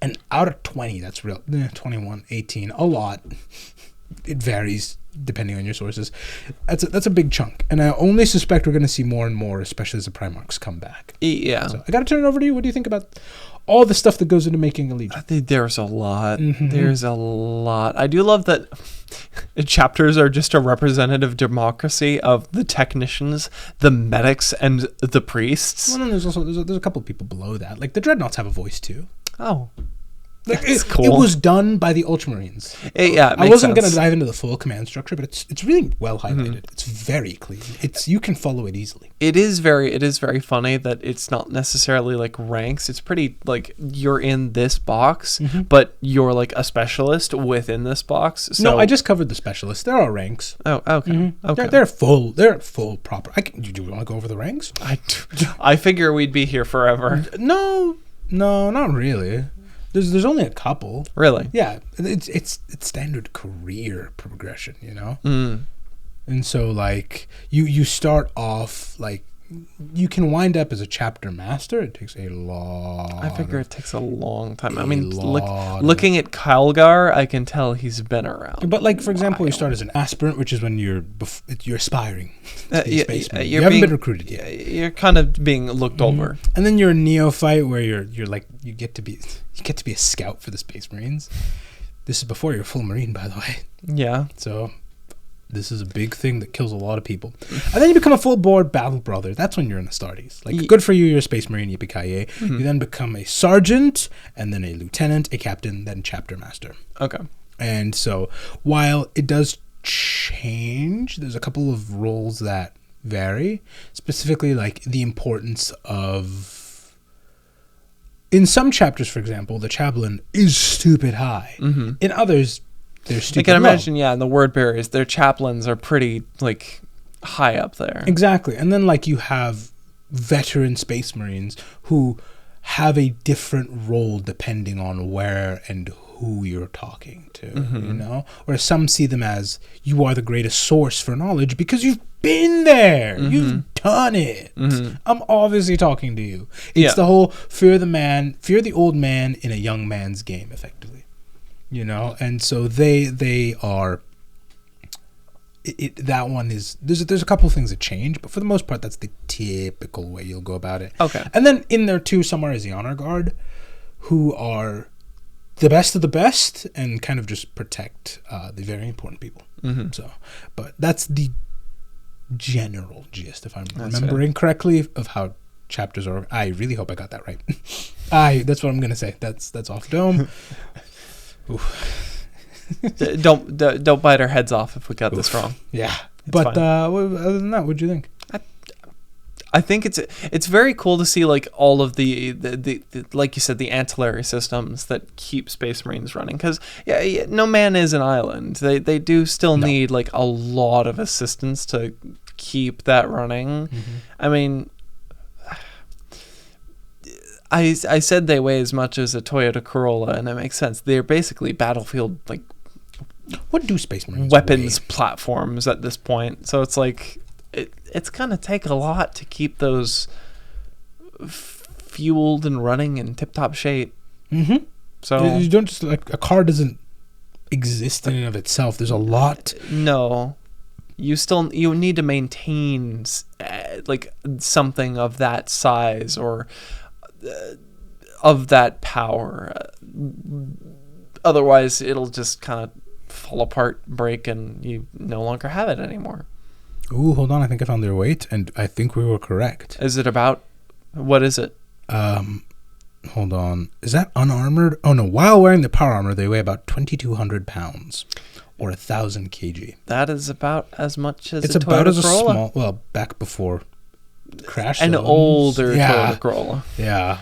And out of 20, that's real. 21, 18, a lot. It varies depending on your sources. That's a big chunk. And I only suspect we're going to see more and more, especially as the Primarchs come back. Yeah. So I got to turn it over to you. What do you think about all the stuff that goes into making a legion? I think there's a lot. There's a lot. I do love that chapters are just a representative democracy of the technicians, the medics, and the priests. Well, then there's a couple of people below that. Like the Dreadnoughts have a voice too. Oh. Like That's it, cool. It was done by the Ultramarines. Yeah, I wasn't going to dive into the full command structure, but it's really well highlighted. It's very clean. You can follow it easily. It is very funny that it's not necessarily like ranks. It's pretty like you're in this box, but you're like a specialist within this box. So No, I just covered the specialists. There are ranks. Oh, okay. Okay. They're full proper. Do you want to go over the ranks? I figure we'd be here forever. No, not really. There's only a couple. Really? Yeah, it's standard career progression, you know. And so like you start off like you can wind up as a chapter master. It takes a lot. I figure it takes a long time. I mean, looking at Kylgar, I can tell he's been around. But like for example, you start as an aspirant, which is when you're aspiring to be a spaceman. You you're haven't been recruited yet. You're kind of being looked over. And then you're a neophyte, where you're like you get to be a scout for the Space Marines. This is before you're a full Marine, by the way. Yeah. So this is a big thing that kills a lot of people. And then you become a full-board battle brother. That's when you're in the Astartes. Like, good for you, you're a Space Marine, yippee-ki-yay. You then become a sergeant, and then a lieutenant, a captain, then chapter master. Okay. And so, while it does change, there's a couple of roles that vary. Specifically, like, the importance of... In some chapters, for example, the chaplain is stupid high. In others... they're I stupid can low. imagine, in the word bearers, their chaplains are pretty, like, high up there. Exactly. And then, like, you have veteran Space Marines who have a different role depending on where and who you're talking to, you know? Where some see them as, you are the greatest source for knowledge because you've been there. You've done it. I'm obviously talking to you. It's the whole fear the old man in a young man's game, effectively. You know? And so they are... that one is... There's a couple of things that change, but for the most part, that's the typical way you'll go about it. Okay. And then in there, too, somewhere is the Honor Guard, who are... the best of the best and kind of just protect the very important people. So, but that's the general gist, if I'm remembering correctly, of how chapters are. I really hope I got that right. That's what I'm gonna say. That's off dome. Don't bite our heads off if we got this wrong. Yeah, but other than that, what'd you think? I think it's very cool to see, like, all of the like you said, the ancillary systems that keep Space Marines running, because no man is an island. They do still need, like, a lot of assistance to keep that running. I mean, I said they weigh as much as a Toyota Corolla, and it makes sense. They're basically battlefield, like, what do Space Marines weapons weigh? platforms at this point. So it's like it's gonna take a lot to keep those fueled and running in tip-top shape. So you don't just, like, a car doesn't exist in and of itself. There's a lot. No, you need to maintain like something of that size or of that power. Otherwise, it'll just kind of fall apart, break, and you no longer have it anymore. Ooh, hold on. I think I found their weight, and I think we were correct. Is it about... what is it? Hold on. Is that unarmored? Oh, no. While wearing the power armor, they weigh about 2,200 pounds, or 1,000 kg. That is about as much as it's a about Toyota as a Corolla. small... Well, back before crash An zones. older Toyota Corolla. Yeah.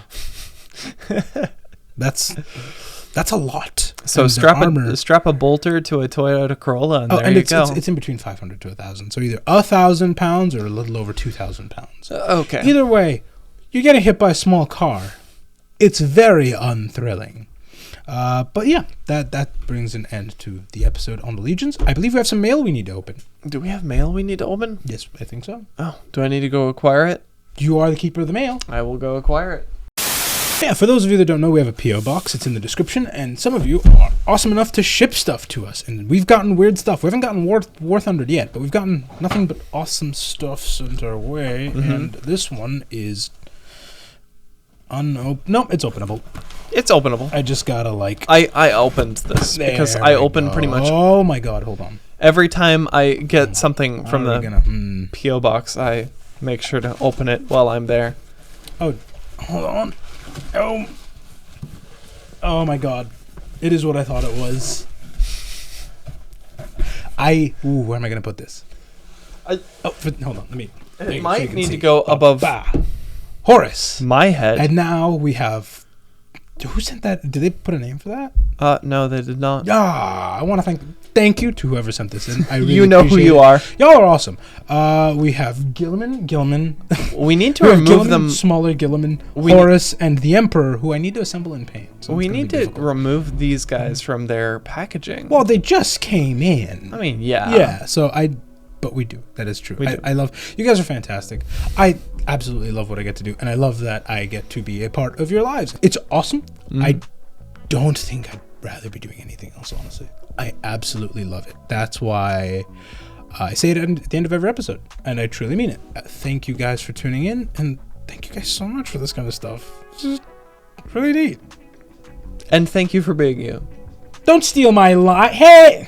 That's a lot. So And strap a bolter to a Toyota Corolla, and there you go. It's in between 500 to 1,000. So either 1,000 pounds or a little over 2,000 pounds. Okay. Either way, you're getting hit by a small car. It's very unthrilling. But yeah, that brings an end to the episode on the Legions. I believe we have some mail we need to open. Do we have mail we need to open? Yes, I think so. Oh, do I need to go acquire it? You are the keeper of the mail. I will go acquire it. Yeah, for those of you that don't know, we have a P.O. box. It's in the description, and some of you are awesome enough to ship stuff to us, and we've gotten weird stuff. We haven't gotten War Thunder yet, but we've gotten nothing but awesome stuff sent our way, and this one is no, it's openable. It's openable. I just gotta, like... I opened this because I open pretty much... Oh my god, hold on. Every time I get something from the P.O. box, I make sure to open it while I'm there. Oh, hold on. Oh my god. It is what I thought it was. Where am I going to put this? Hold on. Let me... It might need to go above... Horace. My head. And now we have... Who sent that? Did they put a name for that? No, they did not. I want to thank you to whoever sent this in. I really you know who you are. Y'all are awesome. We have Gilliman. We need to remove them. Smaller Gilliman, Horace, and the Emperor, who I need to assemble in paint. So we need to remove these guys from their packaging. Well, they just came in. I mean, yeah. Yeah, but we do. That is true. I love... You guys are fantastic. I absolutely love what I get to do, and I love that I get to be a part of your lives. It's awesome. I don't think I'd rather be doing anything else, honestly. I absolutely love it. That's why I say it at the end of every episode, and I truly mean it. Thank you guys for tuning in, and thank you guys so much for this kind of stuff. This is really neat. And thank you for being you. Don't steal my lie. Hey!